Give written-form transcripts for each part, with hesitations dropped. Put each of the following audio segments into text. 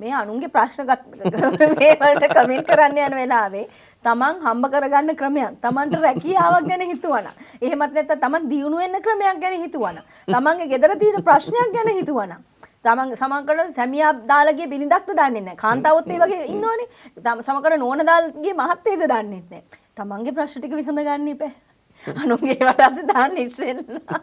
මේ අනුන්ගේ ප්‍රශ්න මේ වලට කමෙන්ට් කරන්න යන වෙලාවේ තමන් හම්බ කරගන්න ක්‍රමයක්, තමන්ට රැකියාවක් ගැන හිතුවනම්, එහෙමත් නැත්නම් තමන් දියුණු වෙන්න ක්‍රමයක් ගැන හිතුවනම්, තමන්ගේ ගෙදර තියෙන ප්‍රශ්නයක් ගැන හිතුවනම්, තමන් සමහරකට සැමියා දාලා ගිය බිරිඳක්ද දන්නේ නැහැ. කාන්තාවොත් ඒ වගේ ඉන්නවනේ. සමහරකට නෝන දාලා ගිය මහත්තයෙක්ද දන්නේ නැහැ. තමන්ගේ ප්‍රශ්න ටික විසඳ ගන්න ඉපේ. අනුන්ගේ වටත් දාන්න ඉස්සෙල්ලා.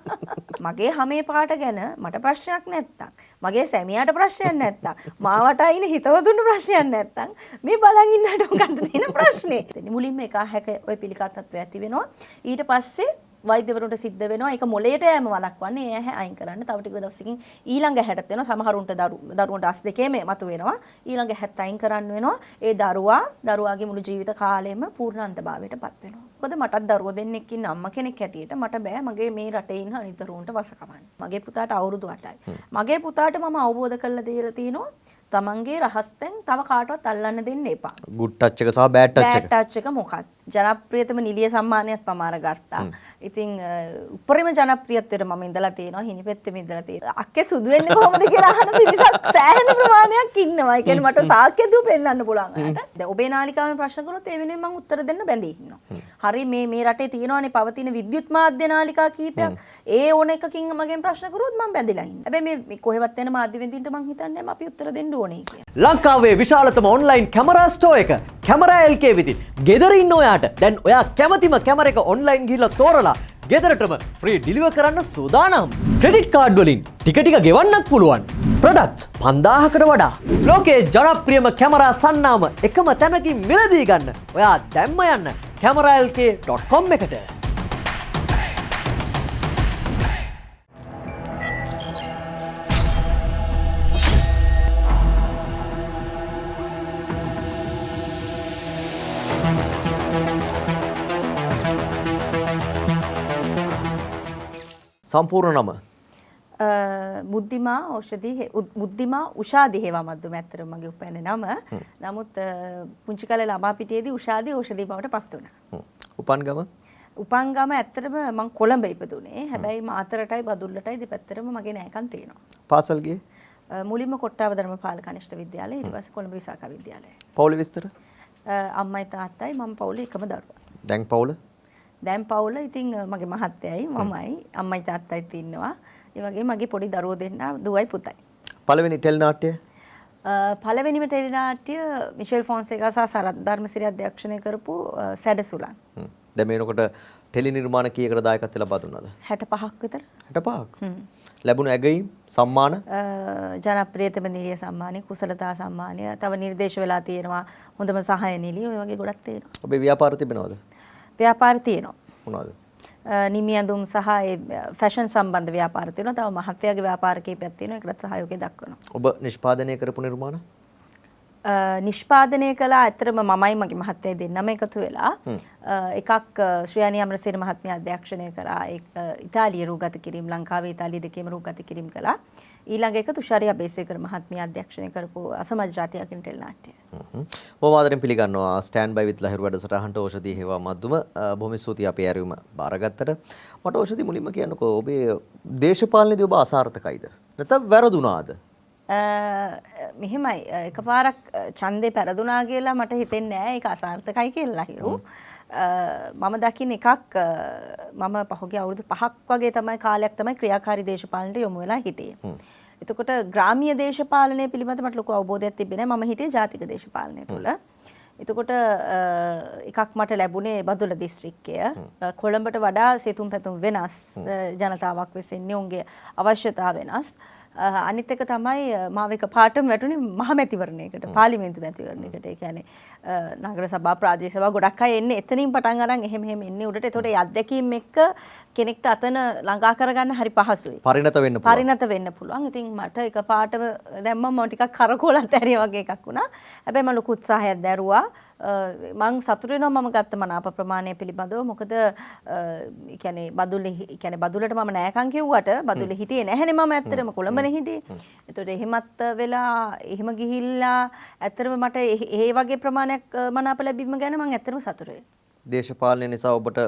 මගේ හැමේ පාට ගැන මට ප්‍රශ්නයක් නැත්තම්, මගේ සැමියාට ප්‍රශ්නයක් නැත්තම්, මාවට අයින හිතවතුන්ට ප්‍රශ්නයක් නැත්තම් මේ බලන් ඉන්නට මොකද්ද තියෙන ප්‍රශ්නේ? මුලින්ම එක හැක ඔය පිළිකාත්ත්වය ඇති වෙනවා. ඊට පස්සේ වෛද්‍යවරුන්ට සිද්ධ වෙනවා ඒක මොලේට යෑම වළක්වන්නේ ඒ ඇහැ අයින් කරන්න. තව ටික දවසකින් ඊළඟ ඇහැට වෙනවා. සමහරුන්ට දරුවන්ට අස් දෙකේම මතු වෙනවා. ඊළඟ ඇහැත් අයින් කරන්න වෙනවා. ඒ දරුවාගේ මුළු ජීවිත කාලෙම පූර්ණ අන්ධභාවයටපත් වෙනවා. මොකද මටත් දරුවෝ දෙන්නෙක් ඉන්න අම්මා කෙනෙක් හැටියට මට බෑ මගේ මේ රටේ ඉන්න අනිත් දරුවන්ට වස කවන්න. මගේ පුතාට අවුරුදු 8යි. මගේ පුතාට මම අවබෝධ කරලා දීලා තියෙනවා තමන්ගේ රහස් දැන් තව කාටවත් අල්ලන්න දෙන්න එපා. good touch එක සහ bad touch එක. bad touch එක මොකක්ද? ජනප්‍රියතම නිලිය සම්මානයත් පමාර ගත්තා. ඉතින් උපරිම ජනප්‍රියත්වයට මම ඉඳලා තියෙනවා. හිණිපෙත්තෙම ඉඳලා තියෙනවා. අක්කේ සුදු වෙන්නේ කොහොමද කියලා අහන පිරිසක් සෑහෙන ප්‍රමාණයක් ඉන්නවා. ඒ කියන්නේ මට සාක්ෂි දුව පෙන්නන්න පුළුවන් අයට. දැන් ඔබේ නාලිකාවෙන් ප්‍රශ්න කළොත් ඒ වෙනුවෙන් මම උත්තර දෙන්න බැඳී ඉන්නවා. හරි මේ රටේ තියෙනවානේ පවතින විද්‍යුත් මාධ්‍ය නාලිකා කීපයක්. ඒ ඕන එකකින් මගෙන් ප්‍රශ්න කරුවොත් මම බැඳිලා ඉන්නවා. හැබැයි මේ කොහෙවත් වෙන මාධ්‍යවෙන්දින්ට මම හිතන්නේ අපි උත්තර දෙන්න ඕනේ කියලා. ලංකාවේ විශාලතම ඔන්ලයින් කැමරා ස්ටෝ එක කැමරා LK විදින් ගෙදර ඉන්න ඔයාට දැන් ඔයා කැමතිම කැමරා එක ඔන්ලයින් ගිහිල්ලා තෝරලා ගෙදරටම ෆ්‍රී ඩිලිවර් කරන්න සූදානම්. ක්‍රෙඩිට් කාඩ් වලින් ටික ටික ගෙවන්නත් පුළුවන්. ප්‍රොඩක්ට්ස් 5000කට වඩා. ලෝකයේ ජනප්‍රියම කැමරා සන්නාම එකම තැනකින් මිලදී ගන්න. ඔයා දැම්ම යන්න cameralk.com එකට. සම්පූර්ණ නම බුද්ධිමා උෂාදි හේවාමද්දුම ඇත්තටම මගේ උපැන්නේ නම. නමුත් පුංචි කාලේ ළමා පිටියේදී උෂාදි ඕෂධි බවට පත් වුණා. උපන්ගම ඇත්තටම මම කොළඹ ඉපදුනේ. හැබැයි මාතරටයි බදුල්ලටයි දෙපැත්තටම මගේ නෑකම් තියෙනවා. පාසල් ගියේ? මුලින්ම කොට්ටාව ධර්මපාල කනිෂ්ඨ විද්‍යාලය, ඊට පස්සේ කොළඹ විසාකා විද්‍යාලය. පවුල විස්තර? අම්මයි තාත්තයි මම පවුලේ එකම දරුවා. දැන් පවුල ඉතින් මගේ මහත්තයයි මමයි අම්මයි තාත්තයිත් ඉන්නවා. ඒ වගේ මගේ පොඩි දරුවෝ දෙන්න දුවයි පුතයි. පළවෙනි ටෙලි නාට්‍ය? පළවෙනිම ටෙලි නාට්‍ය මිෂෙල් ෆොන්සේකා සහ සරත් ධර්මසිරි අධ්‍යක්ෂණය කරපු සැඩසුලන්. දැන් මේනකොට ටෙලි නිර්මාණ කීයකට දායකත්වය ලබා දුන්නාද? 65ක් විතර. 65ක්. ලැබුණ ඇගයීම් සම්මාන? ජනප්‍රියතම නිලිය සම්මානය, කුසලතා සම්මානය, තව නිර්දේශ වෙලා තියෙනවා හොඳම සහාය නිලිය, ඔය වගේ ගොඩක් තියෙනවා. ඔබේ ව්‍යාපාර තිබෙනවද? ව්‍යාපාර තියෙනවා. මොනවද? නිමි ඇඳුම් සහ ඒ ෆැෂන් සම්බන්ධ ව්‍යාපාර තියෙනවා. තව මහත්තයාගේ ව්‍යාපාර කීපයක් තියෙනවා. ඒකට සහයෝගය දක්වනවා. ඔබ නිෂ්පාදනය කරපු නිර්මාණ? නිෂ්පාදනය කළා ඇත්තටම මමයි මගේ මහත්තයයි දෙන්නම එකතු වෙලා. එකක් ශ්‍රියානි අමරසේන මහත්මිය අධ්‍යක්ෂණය කරා. ඒක ඉතාලිය රූගත කිරීම, ලංකාවේ ඉතාලිය දෙකේම රූගත කිරීම කළා. ඊළඟ එක තුෂාරි අබේසේකර මහත්මිය අධ්‍යක්ෂණය කරපු අසමජ ජාතියකින් ටෙලි නාට්‍ය. මම ආදරෙන් පිළිගන්නවා ස්ටෑන්ඩ් බයි විත් ලහිරු වැඩසටහනට ඕෂධි හේවා මද්දුම. බොහොම ස්තුතියි අපේ ඇරයුම බාරගත්තට. මට ඕෂධි මුලින්ම කියන්නකෝ ඔබේ දේශපාලනයේදී ඔබ අසාර්ථකයිද? නැත්නම් වැරදුනාද? මෙහෙමයි එකපාරක් ඡන්දේ පෙරදුනා කියලා මට හිතෙන්නේ නැහැ ඒක අසාර්ථකයි කියලා ලහිරු. මම දකින්න එකක් මම පහුගිය අවුරුදු 5ක් වගේ තමයි කාලයක් තමයි ක්‍රියාකාරී දේශපාලනයට යොමු වෙලා හිටියේ. එතකොට ග්‍රාමීය දේශපාලනය පිළිබඳ මට ලොකු අවබෝධයක් තිබෙන්නේ නැහැ. මම හිටියේ ජාතික දේශපාලනය තුළ. එතකොට එකක් මට ලැබුණේ බදුල්ල දිස්ත්‍රික්කය. කොළඹට වඩා සෙතුම් පැතුම් වෙනස්, ජනතාවක් වෙසෙන්නේ උන්ගේ අවශ්‍යතාව වෙනස්. අනිත් එක තමයි මාව එක පාටම වැටුනේ මහමැතිවරණයකට, පාර්ලිමේන්තු මැතිවරණයකට. ඒ කියන්නේ නගර සභා, ප්‍රාදේශ සභා ගොඩක් අය එන්නේ එතනින් පටන් අරන් එහෙම එන්නේ උඩට. ඒතකොට ඒ අත්දැකීම් එක්ක කෙනෙක්ට අතන ළඟා කරගන්න හරි පහසුයි. පරිණත වෙන්න පුළුවන්. ඉතින් මට එක පාටම දැන් මම ටිකක් කරකෝලත් ඇරියා වගේ එකක් වුණා. හැබැයි මම ලොකු උත්සාහයක් දැරුවා. මං සතුටු වෙනවා මම ගත්ත මනාප ප්‍රමාණය පිළිබඳව. මොකද ඒ කියන්නේ බදුල්ලට මම නෑකම් කිව්වට බදුල්ල හිටියේ නැහැනේ මම ඇත්තටම කොළඹනේ හිටියේ. ඒතකොට එහෙමත් වෙලා එහෙම ගිහිල්ලා ඇත්තටම මට ඒ වගේ ප්‍රමාණයක් මනාප ලැබීම ගැන මං ඇත්තටම සතුටු වෙනවා. දේශපාලනය නිසා ඔබට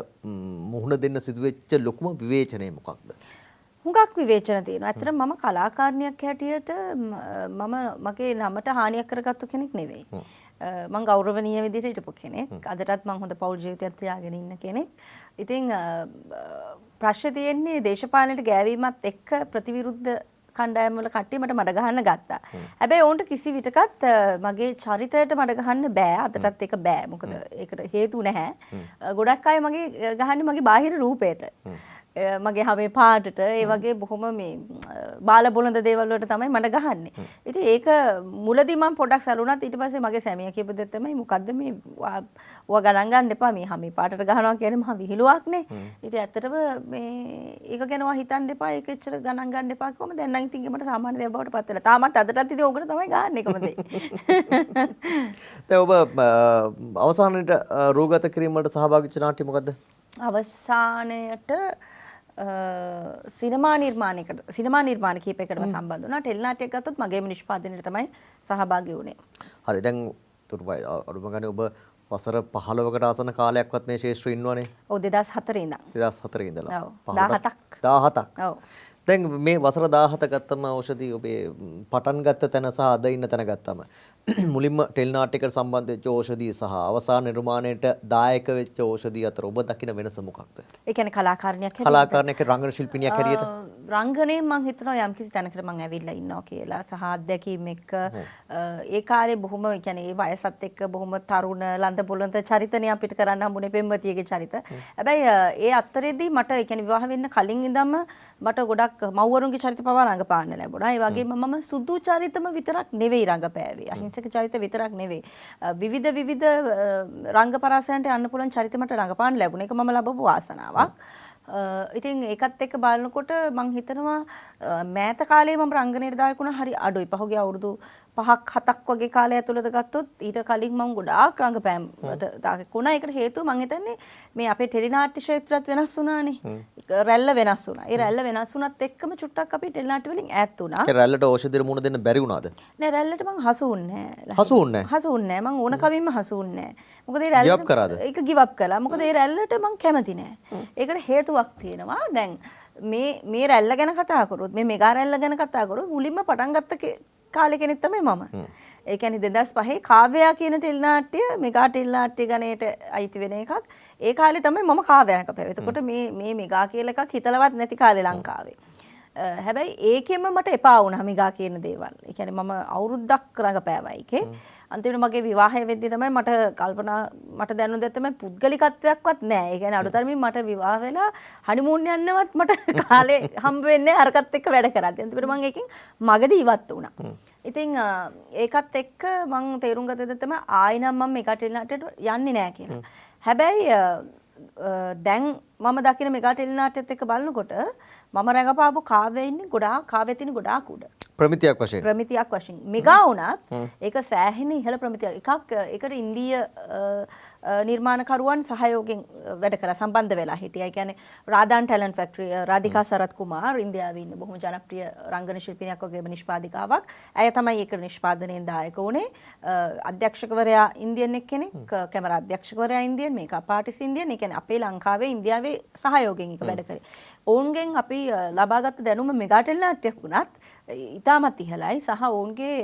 මුහුණ දෙන්න සිදුවෙච්ච ලොකුම විවේචනය මොකක්ද? හුඟක් විවේචන තියෙනවා. ඇත්තටම මම කලාකාරණියක් හැටියට මගේ නමට හානියක් කරගත්තු කෙනෙක් නෙවෙයි. මම ගෞරවනීය විදිහට හිටපු කෙනෙක්. අදටත් මම හොඳ පෞල් ජීවිතයක් තියාගෙන ඉන්න කෙනෙක්. ඉතින් ප්‍රශ්නේ තියෙන්නේ දේශපාලනයට ගෑවීමත් එක්ක ප්‍රතිවිරුද්ධ කණ්ඩායම් වල කට්ටිය මට මඩ ගහන්න ගත්තා. හැබැයි ඕන්ට කිසි විටකත් මගේ චරිතයට මඩ ගහන්න බෑ. අදටත් ඒක බෑ. මොකද ඒකට හේතු නැහැ. ගොඩක් අය මගේ ගහන්නේ මගේ බාහිර රූපයට. මගේ හැම පාටට ඒ වගේ බොහොම මේ බාල බොළඳ දේවල් වලට තමයි මඩ ගහන්නේ. ඉතින් ඒක මුලදී මම පොඩක් සැලුණත් ඊට පස්සේ මගේ සැමියා කියපු දේ තමයි මොකද්ද මේ ඔයා ගණන් ගන්න එපා මේ හැම පාටට ගහනවා කියන්නේ මහා විහිළුවක්නේ. ඉතින් ඇත්තටම මේ ඒක ගැන ඔයා හිතන්න එපා ඒක එච්චර ගණන් ගන්න එපා කොහොමද දැන් නම් ඉතින් මට සාමාන්‍ය දේවල් බවට පත් වෙලා. තාමත් අදටත් ඉතින් ඕකට තමයි ගහන්නේ එකම දේ. දැන් ඔබ අවසානයේට රූගත කිරීම වලට සහභාගී වෙච්ච නාට්‍ය මොකද්ද? අවසානයේට සිනමා නිර්මාණ කීපයකටම සම්බන්ධ වුණා. ටෙලි නාට්‍යයක් ගත්තොත් මගේම නිෂ්පාදනයට තමයි සහභාගී වුණේ. හරි දැන් තුරුපයි අරුම ගන්නේ ඔබ වසර 15කට ආසන්න කාලයක්වත් මේ ශාස්ත්‍රයේ ඉන්නවනේ. ඔව් 2004 ඉඳන්. 2004 ඉඳලා. ඔව් 17ක්. 17ක්. ඔව්. දැන් මේ වසර 17 ගත්තම ඖෂධි ඔබේ පටන් ගත්ත තැන සහ අද ඉන්න තැන ගත්තම මුලින්ම ටෙලි නාට්‍යයකට සම්බන්ධ වෙච්ච ඖෂධි සහ අවසාන නිර්මාණයට දායක වෙච්ච ඖෂධි අතර ඔබ දකින වෙනස මොකක්ද? ඒ කියන්නේ කලාකාරණියක් හැටියට. කලාකාරණයක් රංගන ශිල්පිනියක් හැටියට. රංගනයෙන් මම හිතනවා යම්කිසි තැනකට මම ඇවිල්ලා ඉන්නවා කියලා සහ අත්දැකීම් එක්ක ඒ කාලේ බොහොම ඒ කියන්නේ ඒ වයසත් එක්ක බොහොම තරුණ ලඳ බොළඳ චරිතනේ අපිට කරන්න හම්බුනේ පෙම්වතියගේ චරිත. හැබැයි ඒ අතරේදී මට ඒ කියන්නේ විවාහ වෙන්න කලින් ඉඳන්ම මට ගොඩක් මව්වරුන්ගේ චරිත පවා රංගපාන්න ලැබුණා. ඒ වගේම මම සුදු චරිතම විතරක් නෙවෙයි රංගපෑවේ. අහිංසක චරිත විතරක් නෙවෙයි. විවිධ රංගපරාසයන්ට යන්න පුළුවන් චරිත මට රංගපාන්න ලැබුණා. ඒක මම ලැබපු වාසනාවක්. ඉතින් ඒකත් එක්ක බලනකොට මම හිතනවා මෑත කාලේ මම රංගනයට දායක වුණා හරි අඩුයි. පහුගිය අවුරුදු 5ක් 7ක් වගේ කාලය ඇතුළත ගත්තොත් ඊට කලින් මම ගොඩාක් රංගපෑම් වලට දායක වුණා. ඒකට හේතුව මම හිතන්නේ මේ අපේ ටෙලි නාට්‍ය ක්ෂේත්‍රයත් වෙනස් වුණානේ. රැල්ල වෙනස් වුණා. ඒ රැල්ල වෙනස් වුණත් එක්කම චුට්ටක් අපි ටෙලි නාට්‍ය වලින් ඈත් වුණා. ඒ රැල්ලට ඖෂධිර මුණ දෙන්න බැරි වුණාද? නෑ රැල්ලට මං හසු වුන්නේ නෑ. හසු වුන්නේ නෑ? හසු වුන්නේ නෑ. මං ඕන කවින්ම හසු වුන්නේ නෑ. මොකද ඒ රැල්ල give up කරාද? ඒක give up කළා. මොකද ඒ රැල්ලට මං කැමති නෑ. ඒකට හේතුවක් තියෙනවා. දැන් මේ රැල්ල ගැන කතා කරොත් මේ මෙගා රැල්ල ගැන කතා කරොත් මුලින්ම පටන් ගත්ත කාලේ කෙනෙක් තමයි මම. ඒ කියන්නේ 2005 කාව්‍යා කියන ටෙලි නාට්‍ය මෙගා ටෙලි නාට්‍ය ගණයට අයිති වෙන එකක්. ඒ කාලේ තමයි මම කාව්‍යා රඟපෑවේ. එතකොට මේ මෙගා කියලා එකක් හිතලවත් නැති කාලේ ලංකාවේ. හැබැයි ඒකෙම මට එපා වුණා මෙගා කියන දේවල්. ඒ කියන්නේ මම අවුරුද්දක් රඟපෑවා ඒකේ. අන්තිමට මගේ විවාහය වෙද්දී තමයි මට දැනුනේ තමයි පුද්ගලිකත්වයක්වත් නැහැ. ඒ කියන්නේ අඩුතරමින් මට විවාහ වෙලා හනිමූන් යන්නවත් මට කාලේ හම්බ වෙන්නේ අරකට එක්ක වැඩ කරද්දී. අන්තිමට මම ඒකෙන් මගදී ඉවත් වුණා. ඉතින් ඒකත් එක්ක මම තේරුම් ගත්තද තමයි ආයෙනම් මම මෙගා ටෙලි නාට්‍යයට යන්නේ නැහැ කියලා. හැබැයි දැන් මම දකින මෙගා ටෙලි නාට්‍යත් එක්ක බලනකොට මම රඟපාපු කාව්‍යයේ ඉන්නේ කාව්‍යයේ තියෙන ගොඩාක් උඩ. ප්‍රමිතියක් වශයෙන්. ප්‍රමිතියක් වශයෙන්. මෙගා වුණත් ඒක සෑහෙන ඉහළ ප්‍රමිතියක්. ඒකට ඉන්දීය නිර්මාණකරුවන් සහයෝගයෙන් වැඩ කරලා සම්බන්ධ වෙලා හිටියා. ඒ කියන්නේ රාදාන් ටැලන්ට් ෆැක්ටරි රාධිකා සරත් කුමාර් ඉන්දියාවේ ඉන්න බොහොම ජනප්‍රිය රංගන ශිල්පිනියක් වගේම නිෂ්පාදිකාවක්. ඇය තමයි ඒක නිෂ්පාදනයෙන් දායක වුණේ. අධ්‍යක්ෂකවරයා ඉන්දියන් කෙනෙක්, කැමරා අධ්‍යක්ෂකවරයා ඉන්දියන්, මේකප් ආටිස්ට් ඉන්දියන්. ඒ කියන්නේ අපේ ලංකාවේ ඉන්දියාවේ සහයෝගයෙන් ඒක වැඩ කරේ. ඔවුන්ගෙන් අපි ලබාගත් දැනුම මෙගා ටෙලි නාට්‍යයක් වුණත් ඉතාමත් ඉහළයි සහ ඔවුන්ගේ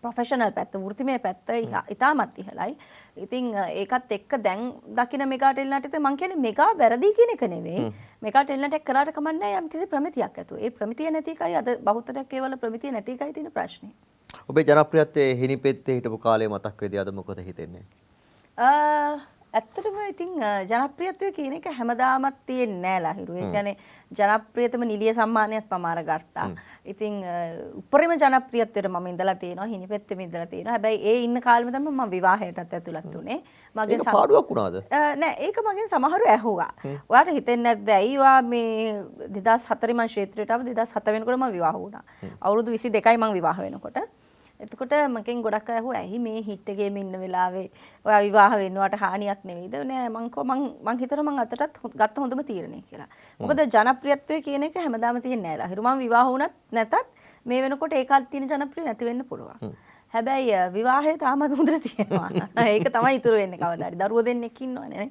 ප්‍රොෆෙෂනල් පැත්ත වෘත්තිමය පැත්ත ඉතාමත් ඉහළයි. ඉතින් ඒකත් එක්ක දැන් දකින මෙගා ටෙලි නාට්‍යෙත් මම කියන්නේ මෙගා වැරදි කියන එක නෙවෙයි. මෙගා ටෙලි නාට්‍යයක් කරාට කමන්නේ යම් කිසි ප්‍රමිතියක් ඇතුව. ඒ ප්‍රමිතිය නැති එකයි අද බහුතරයක් කේවල ප්‍රමිතිය නැති එකයි තියෙන ප්‍රශ්නේ. ඔබේ ජනප්‍රියත්වයේ හිණිපෙත්තේ හිටපු කාලේ මතක් වෙදී අද මොකද හිතෙන්නේ? ඇත්තටම ඉතින් ජනප්‍රියත්වය කියන එක හැමදාමත් තියෙන්නේ නෑ ලහිරු. ඒ කියන්නේ ජනප්‍රියතම නිලිය සම්මානයත් පමාර ගත්තා. ඉතින් උපරිම ජනප්‍රියත්වයට මම ඉඳලා තියෙනවා, හිණිපෙත්තෙම ඉඳලා තියෙනවා. හැබැයි ඒ ඉන්න කාලෙම තමයි මම විවාහයටත් ඇතුළත් වුණේ. මගේ ඒක පාඩුවක් වුණාද? නෑ ඒක මගෙන් සමහරව ඇහුවා. ඔයාට හිතෙන්නේ නැද්ද ඇයි ඔයා මේ 2004 මම ක්ෂේත්‍රයට ආව 2007 වෙනකොට මම විවාහ වුණා. අවුරුදු 22යි මම විවාහ වෙනකොට. එතකොට මගෙන් ගොඩක් අය අහුවා ඇයි මේ හිට් එකේම ඉන්න වෙලාවේ ඔයා විවාහ වෙන්නවට හානියක් නෙවෙයිද? නෑ මං හිතනවා මං අතටත් ගත්ත හොඳම තීරණය කියලා. මොකද ජනප්‍රියත්වය කියන එක හැමදාම තියෙන්නේ නෑ. ලහිරු මම විවාහ වුණත් නැතත් මේ වෙනකොට ඒ කාලේ තියෙන ජනප්‍රිය නැති වෙන්න පුළුවන්. හැබැයි විවාහය තාමත් හොඳට තියෙනවා. ඒක තමයි ඉතුරු වෙන්නේ කවදාද? දරුවෝ දෙන්නෙක් ඉන්නවනේ නේ.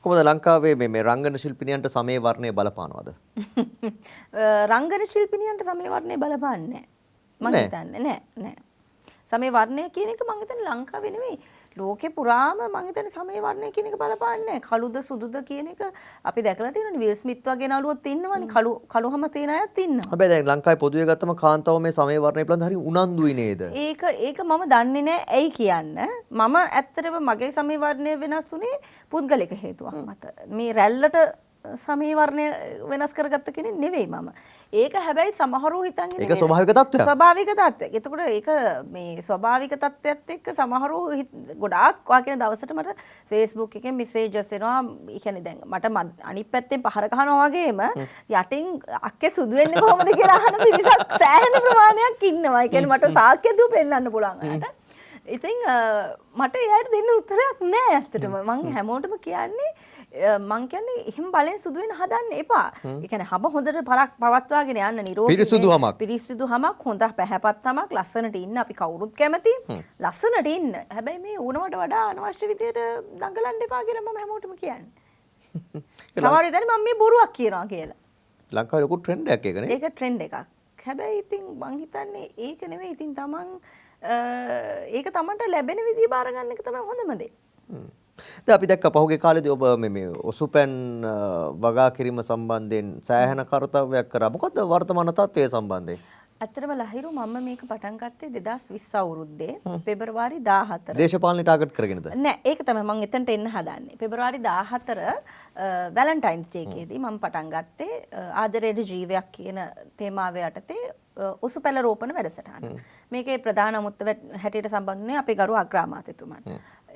කොහොමද ලංකාවේ මේ රංගන ශිල්පිනියන්ට සමේ වර්ණය බලපානවද? රංගන ශිල්පිනියන්ට සමේ වර්ණය බලපාන්නේ නැහැ. මම හිතන්නේ නෑ. සමේ වර්ණය කියන එක මම හිතන්නේ ලංකාවේ නෙමෙයි ලෝකේ පුරාම මම හිතන්නේ සමේ වර්ණය කියන එක බලපාන්නේ නැහැ. කළුද සුදුද කියන එක අපි දැකලා තියෙනවානේ. විල් ස්මිත් වගේ නළුවොත් ඉන්නවනේ. කළුවම තියෙන අයත් ඉන්නවා. හැබැයි දැන් ලංකාවේ පොදුවේ ගත්තම කාන්තාව මේ සමේ වර්ණය පිළිබඳ හරි උනන්දුයි නේද? ඒක මම දන්නේ නැහැ ඇයි කියන්න. මම ඇත්තටම මගේ සමේ වර්ණය වෙනස් වුණේ පුද්ගලික හේතුවක් මත. මේ රැල්ලට සමේ වර්ණය වෙනස් කරගත්ත කෙනෙක් නෙවෙයි මම. ඒක හැබැයි සමහරව හිතන් ඉන්නේ ඒක ස්වභාවික තත්ත්වයක්. ස්වභාවික තත්ත්වයක්. එතකොට ඒක මේ ස්වභාවික තත්ත්වයත් එක්ක සමහරව ගොඩාක් වා කියන දවසට මට Facebook එකෙන් මෙසේජස් එනවා. ඒ කියන්නේ දැන් මට අනිත් පැත්තෙන් පහර ගහනවා වගේම යටින් අක්කේ සුදු වෙන්නේ කොහොමද කියලා අහන පිරිසක් සෑහෙන ප්‍රමාණයක් ඉන්නවා. ඒ කියන්නේ මට සාක්ෂි දුව පෙන්නන්න පුළුවන් අයට. ඉතින් මට එයාට දෙන්න උත්තරයක් නැහැ ඇත්තටම. මම හැමෝටම කියන්නේ මං කියන්නේ එහෙම බලෙන් සුදු වෙන හදන්න එපා. ඒ කියන්නේ හබ හොඳට පරක් පවත්වාගෙන යන්න නිරෝධ පිරිසිදුහමක් හොඳ පැහැපත්කමක් ලස්සනට ඉන්න අපි කවුරුත් කැමති. ලස්සනට ඉන්න. හැබැයි මේ ඌනවට වඩා අනවශ්‍ය විදියට දඟලන්න එපා කියලා මම හැමෝටම කියන්නේ. සමහර විදිහට මම මේ බොරුවක් කියනවා කියලා. ලංකාවේ ලොකු ට්‍රෙන්ඩ් එකක් ඒක නේ. ඒක ට්‍රෙන්ඩ් එකක්. හැබැයි ඉතින් මං හිතන්නේ ඒක නෙවෙයි. ඉතින් තමන් ඒක තමන්ට ලැබෙන විදිය බාර ගන්න එක තමයි හොඳම දේ. දැන් අපි දැක්ක පහුගිය කාලේදී ඔබ මේ ඔසුපැන් වගා කිරීම සම්බන්ධයෙන් සෑහෙන කාර්යයක් කරා. මොකද්ද වර්තමාන තත්ත්වය සම්බන්ධයෙන්? ඇත්තටම ලහිරු මම මේක පටන් ගත්තේ 2020 අවුරුද්දේ පෙබරවාරි 14. දේශපාලනේ ටාගට් කරගෙනද? නෑ ඒක තමයි මම එතනට එන්න හදන්නේ. පෙබරවාරි 14 වැලන්ටයින්ස් ඩේ එකේදී මම පටන් ගත්තේ ආදරයට ජීවයක් කියන තේමාව යටතේ ඔසුපැල රෝපණ වැඩසටහන. මේකේ ප්‍රධාන අමුත්ත හැටියට සම්බන්ධ වුණේ අපේ ගරු අග්‍රාමාත්‍යතුමන්.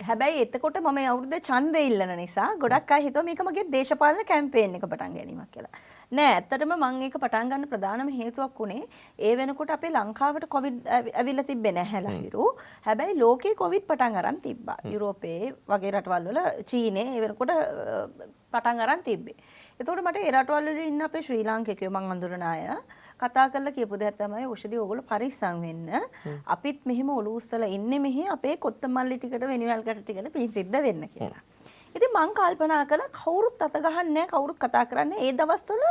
හැබැයි එතකොට මම අවුරුද්දේ ඡන්දය ඉල්ලන නිසා ගොඩක් අය හිතුවා මේක මගේ දේශපාලන කැම්පේන් එක පටන් ගැනීමක් කියලා. නෑ ඇත්තටම මම ඒක පටන් ගන්න ප්‍රධානම හේතුවක් උනේ ඒ වෙනකොට අපේ ලංකාවට කොවිඩ් ඇවිල්ලා තිබ්බේ නැහැ ලහිරු. හැබැයි ලෝකේ කොවිඩ් පටන් අරන් තිබ්බා. යුරෝපයේ වගේ රටවල් වල චීනේ ඒ වෙනකොට පටන් අරන් තිබ්බේ. එතකොට මට ඒ රටවල් වල ඉන්න අපේ ශ්‍රී ලාංකිකයෝ මං අඳුරන අය කතා කරලා කියපු දෙයක් තමයි ඔෂදී ඕගොල්ලෝ පරිස්සම් වෙන්න. අපිත් මෙහෙම ඔලුව උස්සලා ඉන්නේ මෙහි අපේ කොත්තමල්ලි ටිකට වෙනිවැල්කට ටිකට පිසිද්ද වෙන්න කියලා. ඉතින් මං කල්පනා කළා කවුරුත් අත ගහන්නේ නැහැ කවුරුත් කතා කරන්නේ ඒ දවස්වල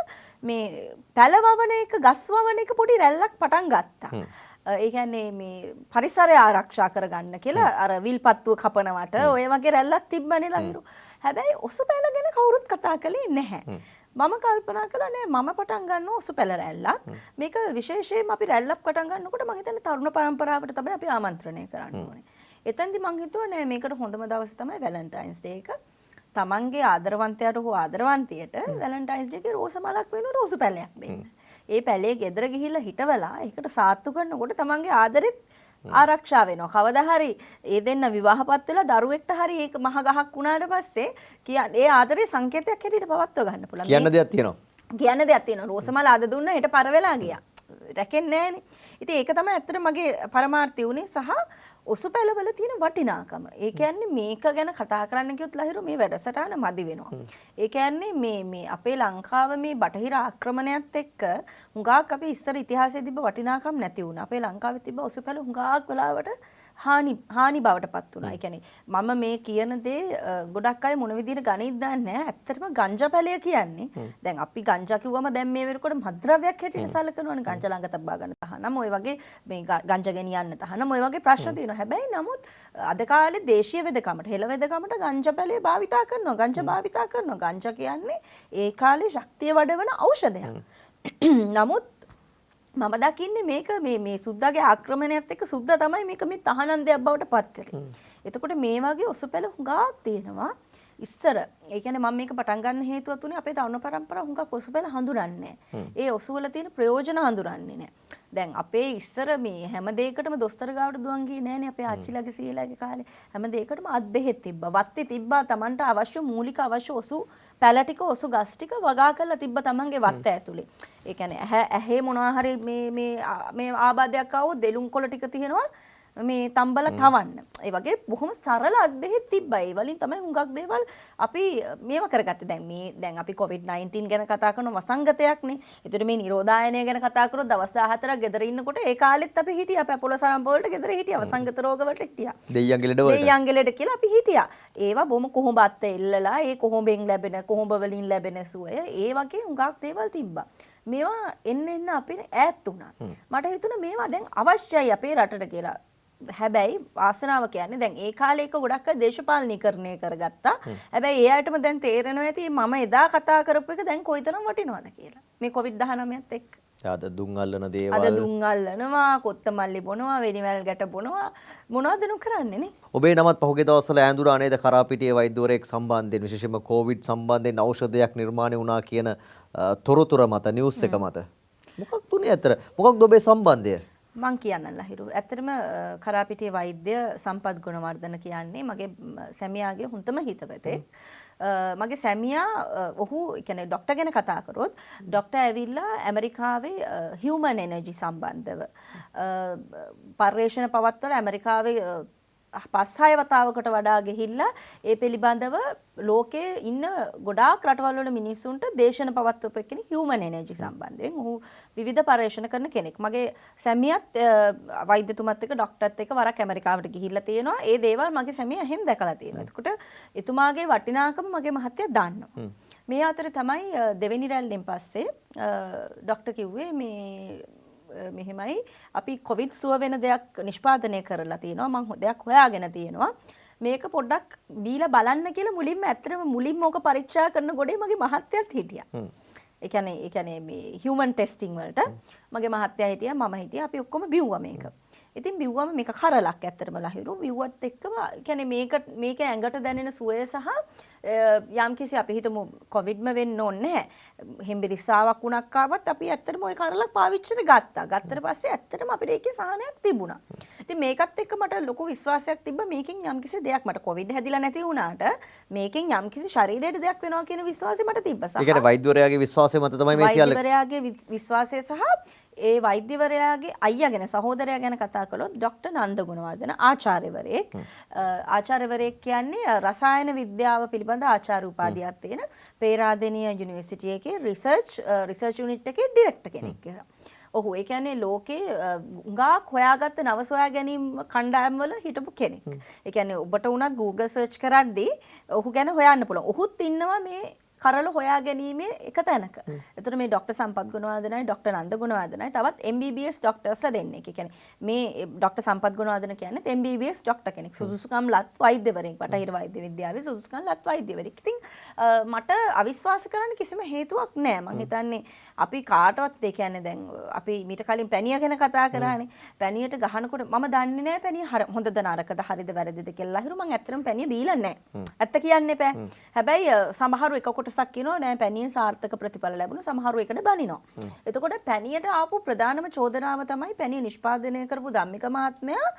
මේ පැලවවන එක ගස් වවන එක පොඩි රැල්ලක් පටන් ගත්තා. ඒ කියන්නේ මේ පරිසරය ආරක්ෂා කරගන්න කියලා අර විල්පත්තුව කපනවට ඔය වගේ රැල්ලක් තිබ්බනේ ළඟිරු. හැබැයි ඔසුපැල ගැන කවුරුත් කතා කළේ නැහැ. මම කල්පනා කළා නෑ මම පටන් ගන්න ඔසුපැල රැල්ලක්. මේක විශේෂයෙන්ම අපි රැල්ලක් පටන් ගන්නකොට මම හිතන්නේ තරුණ පරම්පරාවට තමයි අපි ආමන්ත්‍රණය කරන්න ඕනේ. එතෙන්දි මං හිතුවා නෑ මේකට හොඳම දවස තමයි වැලන්ටයින්ස් ඩේ එක. තමන්ගේ ආදරවන්තයාට හෝ ආදරවන්තියට වැලන්ටයින්ස් ඩේ එකේ රෝස මලක් වෙනුවට ඔසුපැලයක් දෙන්න. ඒ පැලේ ගෙදර ගිහිල්ලා හිටවලා ඒකට සාත්තු කරනකොට තමන්ගේ ආදරෙත් ආරක්ෂා වෙනවා. කවදා හරි ඒ දෙන්න විවාහපත් වෙලා දරුවෙක්ට හරි ඒක මහ ගහක් වුණාට පස්සේ කියන්නේ ඒ ආදරේ සංකේතයක් හැටියට පවත්ව ගන්න පුළුවන්. කියන්න දෙයක් තියෙනවා. කියන්න දෙයක් තියෙනවා. රෝසමල අද දුන්නා හෙට පර වෙලා ගියා. රැකෙන්නේ නැහනේ. ඉතින් ඒක තමයි ඇත්තට මගේ පරමාර්ථය උනේ සහ ඔසුපැලවල තියෙන වටිනාකම. ඒ කියන්නේ මේක ගැන කතා කරන්න කිව්වොත් ලහිරු මේ වැඩසටහන මදි වෙනවා. ඒ කියන්නේ මේ අපේ ලංකාව මේ බටහිර ආක්‍රමණයත් එක්ක හුඟක් අපි ඉස්සර ඉතිහාසයේ තිබ්බ වටිනාකම් නැති වුණා. අපේ ලංකාවේ තිබ්බ ඔසුපැල හුඟක් වෙලාවට හානි බවටපත් වුණා. ඒ කියන්නේ මම මේ කියන දේ ගොඩක් අය මොන විදිහට ගණිත දන්නේ නැහැ. ඇත්තටම ගංජා පැලය කියන්නේ දැන් අපි ගංජා කිව්වම දැන් මේ වෙනකොට මත්ද්‍රව්‍යයක් හැටියට සැලකනවනේ. ගංජා ළඟ තබා ගන්න තහනම් ඔය වගේ මේ ගංජා ගෙනියන්න තහනම් ඔය වගේ ප්‍රශ්න තියෙනවා. හැබැයි නමුත් අද කාලේ දේශීය වෙදකමට හෙළ වෙදකමට ගංජා පැලය භාවිතා කරනවා. ගංජා භාවිතා කරනවා. ගංජා කියන්නේ ඒ කාලේ ශක්තිය වඩවන ඖෂධයක්. නමුත් මම දකින්නේ මේක මේ සුද්දාගේ ආක්‍රමණයත් එක්ක සුද්දා තමයි මේක මේ තහනම් දෙයක් බවට පත් කරේ. එතකොට මේ වගේ ඔසුපැල හුඟක් තියෙනවා. ඉස්සර ඒ කියන්නේ මම මේක පටන් ගන්න හේතුව තුනේ අපේ තරුණ පරම්පරාව හුඟක් ඔසුපැල හඳුනන්නේ නැහැ. ඒ ඔසුවල තියෙන ප්‍රයෝජන හඳුනන්නේ නැහැ. දැන් අපේ ඉස්සර මේ හැම දෙයකටම දොස්තර ගාවට දුවන් ගියේ නැහනේ අපේ ආච්චිලාගේ සීලාගේ කාලේ. හැම දෙයකටම අත් බෙහෙත් තිබ්බා. වත්තේ තිබ්බා Tamanට අවශ්‍ය මූලික අවශ්‍ය ඔසු පැල ටික ඔසු ගස් ටික වගා කරලා තිබ්බ තමන්ගේ වත්ත ඇතුලේ. ඒ කියන්නේ ඇහි මොනවා හරි මේ ආබාධයක් ආවොත් දෙලුම් කොළ ටික තියෙනවා මේ තම්බල තවන්න. ඒ වගේ බොහොම සරල අත්බෙහෙත් තිබ්බා. ඒ වලින් තමයි හුඟක් දේවල් අපි මේව කරගත්තේ. දැන් අපි COVID-19 ගැන කතා කරන වසංගතයක්නේ. ඒතර මේ නිරෝධායනය ගැන කතා කරොත් දවස් 14ක් ගෙදර ඉන්නකොට ඒ කාලෙත් අපි හිටියා. අපි අපොල සරම් වලට ගෙදර හිටියා. වසංගත රෝග වලට හිටියා. දෙයියන්ගේ ලෙඩ වලට. දෙයියන්ගේ ලෙඩ කියලා අපි හිටියා. ඒවා බොහොම කොහොඹත් එල්ලලා ඒ කොහොඹෙන් ලැබෙන කොහොඹ වලින් ලැබෙන සුවය ඒ වගේ හුඟක් දේවල් තිබ්බා. මේවා එන්න අපිට ඈත් වුණා. මට හිතුණා මේවා දැන් අවශ්‍යයි අපේ රටට කියලා. හැබැයි වාසනාව කියන්නේ දැන් ඒ කාලේ එක ගොඩක් අය දේශපාලනීකරණය කරගත්තා. හැබැයි ඒ අයටම දැන් තේරෙනවා ඇති මම එදා කතා කරපු එක දැන් කොයිතරම් වටිනවද කියලා. මේ COVID-19ත් එක්ක. අද දුම් අල්ලන දේවල්. අද දුම් අල්ලනවා, කොත්තමල්ලි බොනවා, වෙනිමැල් ගැට බොනවා. මොනවද නු කරන්නේ නේ? ඔබේ නමත් පහුගිය දවස්වල ඈඳුරා නේද කරාපිටියේ වෛද්‍යවරයෙක් සම්බන්ධයෙන් විශේෂයෙන්ම කොවිඩ් සම්බන්ධයෙන් ඖෂධයක් නිර්මාණය වුණා කියන තොරතුර මත නිවුස් එක මත. මොකක්ද උනේ අතර? මොකක්ද ඔබේ සම්බන්ධය? මං කියන්න ලහිරු. ඇත්තටම කරාපිටියේ වෛද්‍ය සම්පත් ගුණවර්ධන කියන්නේ මගේ සැමියාගේ හොඳම හිතවතෙක්. මගේ සැමියා ඔහු කියන්නේ ડોක්ටර් ගැන කතා කරොත් ડોක්ටර් ඇවිල්ලා ඇමරිකාවේ හියුමන් එනර්ජි සම්බන්ධව පර්යේෂණ පවත්වලා ඇමරිකාවේ 5-6 වතාවකට වඩා ගිහිල්ලා ඒ පිළිබඳව ලෝකයේ ඉන්න ගොඩාක් රටවල් වල මිනිස්සුන්ට දේශන පවත්වපු කෙනෙක් හියුමන් එනර්ජි සම්බන්ධයෙන්. ඔහු විවිධ පර්යේෂණ කරන කෙනෙක්. මගේ සැමියාත් වෛද්‍යතුමත් එක්ක ડોක්ටර්ත් එක්ක වරක් ඇමරිකාවට ගිහිල්ලා තියෙනවා. ඒ දේවල් මගේ සැමියා එහෙන් දැකලා තියෙනවා. එතකොට එතුමාගේ වටිනාකම මගේ මහත්තයා දන්නවා. මේ අතර තමයි දෙවෙනි රැල්ලෙන් පස්සේ ડોක්ටර් කිව්වේ මෙහෙමයි අපි කොවිඩ් සුව වෙන දෙයක් නිෂ්පාදනය කරලා තියෙනවා මම දෙයක් හොයාගෙන තියෙනවා මේක පොඩ්ඩක් බීලා බලන්න කියලා මුලින්ම ඕක පරීක්ෂා කරන ගොඩේ මගේ මහත්තයාත් හිටියා. ඒ කියන්නේ මේ හියුමන් ටෙස්ටිං වලට මගේ මහත්තයා හිටියා මම හිටියා අපි ඔක්කොම බිව්වා මේක. ඉතින් බිව්වම මේක කරලක් ඇත්තටම ලහිරු බිව්වත් එක්කම කියන්නේ මේක ඇඟට දැනෙන සුවය සහ යම්කිසි අපි හිතමු කොවිඩ්ම වෙන්න ඕනේ නැහැ. හෙම්බිරිස්සාවක් වුණක් ආවත් අපි ඇත්තටම ওই කරලක් පාවිච්චිට ගත්තා. ගත්තට පස්සේ ඇත්තටම අපිට ඒකේ සහනයක් තිබුණා. ඉතින් මේකත් එක්ක මට ලොකු විශ්වාසයක් තිබ්බා මේකෙන් යම්කිසි දෙයක් මට කොවිඩ් හැදිලා නැති වුණාට මේකෙන් යම්කිසි ශරීරයට දෙයක් වෙනවා කියන විශ්වාසය මට තිබ්බා. ඒ කියන්නේ වෛද්‍යවරයාගේ විශ්වාසය මත තමයි මේ සියල්ල. වෛද්‍යවරයාගේ විශ්වාසය සහ ඒ වෛද්‍යවරයාගේ අයියා ගැන සහෝදරයා ගැන කතා කළොත් ડોක්ටර් නන්ද ගුණවර්ධන ආචාර්යවරයෙක්. ආචාර්යවරයෙක් කියන්නේ රසායන විද්‍යාව පිළිබඳ ආචාර්ය උපාධියක් තියෙන පේරාදෙණිය යුනිවර්සිටි එකේ රිසර්ච් යුනිට් එකේ ඩිරෙක්ටර් කෙනෙක් කියලා. ඔහු ඒ කියන්නේ ලෝකේ උඟාක් හොයාගත්ත නව සොයා ගැනීම කණ්ඩායම් වල හිටපු කෙනෙක්. ඒ කියන්නේ ඔබට උනත් Google search කරද්දී ඔහු ගැන හොයන්න පුළුවන්. ඔහුත් ඉන්නවා මේ කරල හොයා ගැනීමේ එක තැනක. එතකොට මේ ડોක්ටර් සම්පත් ගුණවර්ධනයි ડોක්ටර් නන්ද ගුණවර්ධනයි තවත් MBBS ડોක්ටර්ස්ලා දෙන්නෙක්. ඒ කියන්නේ මේ ડોක්ටර් සම්පත් ගුණවර්ධන කියන්නේ MBBS ડોක්ටර් කෙනෙක්. සුදුසුකම් ලත් වෛද්‍යවරයෙක්. බටහිර වෛද්‍ය විද්‍යාවේ සුදුසුකම් ලත් වෛද්‍යවරයෙක්. ඉතින් මට අවිශ්වාස කරන්න කිසිම හේතුවක් නැහැ. මම හිතන්නේ අපි කාටවත් ඒ කියන්නේ දැන් අපි මීට කලින් පැණිය ගැන කතා කරානේ. පැණියට ගහනකොට මම දන්නේ නැහැ පැණිය හොඳද නරකද හරිද වැරදිද කියලා. හිරු මම ඇත්තටම පැණිය බීලා නැහැ. ඇත්ත කියන්න එපා. හැබැයි සමහරු එක කොටසක් කියනවා නෑ පැණියෙන් සාර්ථක ප්‍රතිඵල ලැබුණා. සමහරු එකට බනිනවා. එතකොට පැණියට ආපු ප්‍රධානම චෝදනාව තමයි පැණිය නිෂ්පාදනය කරපු ධම්මික මහත්මයා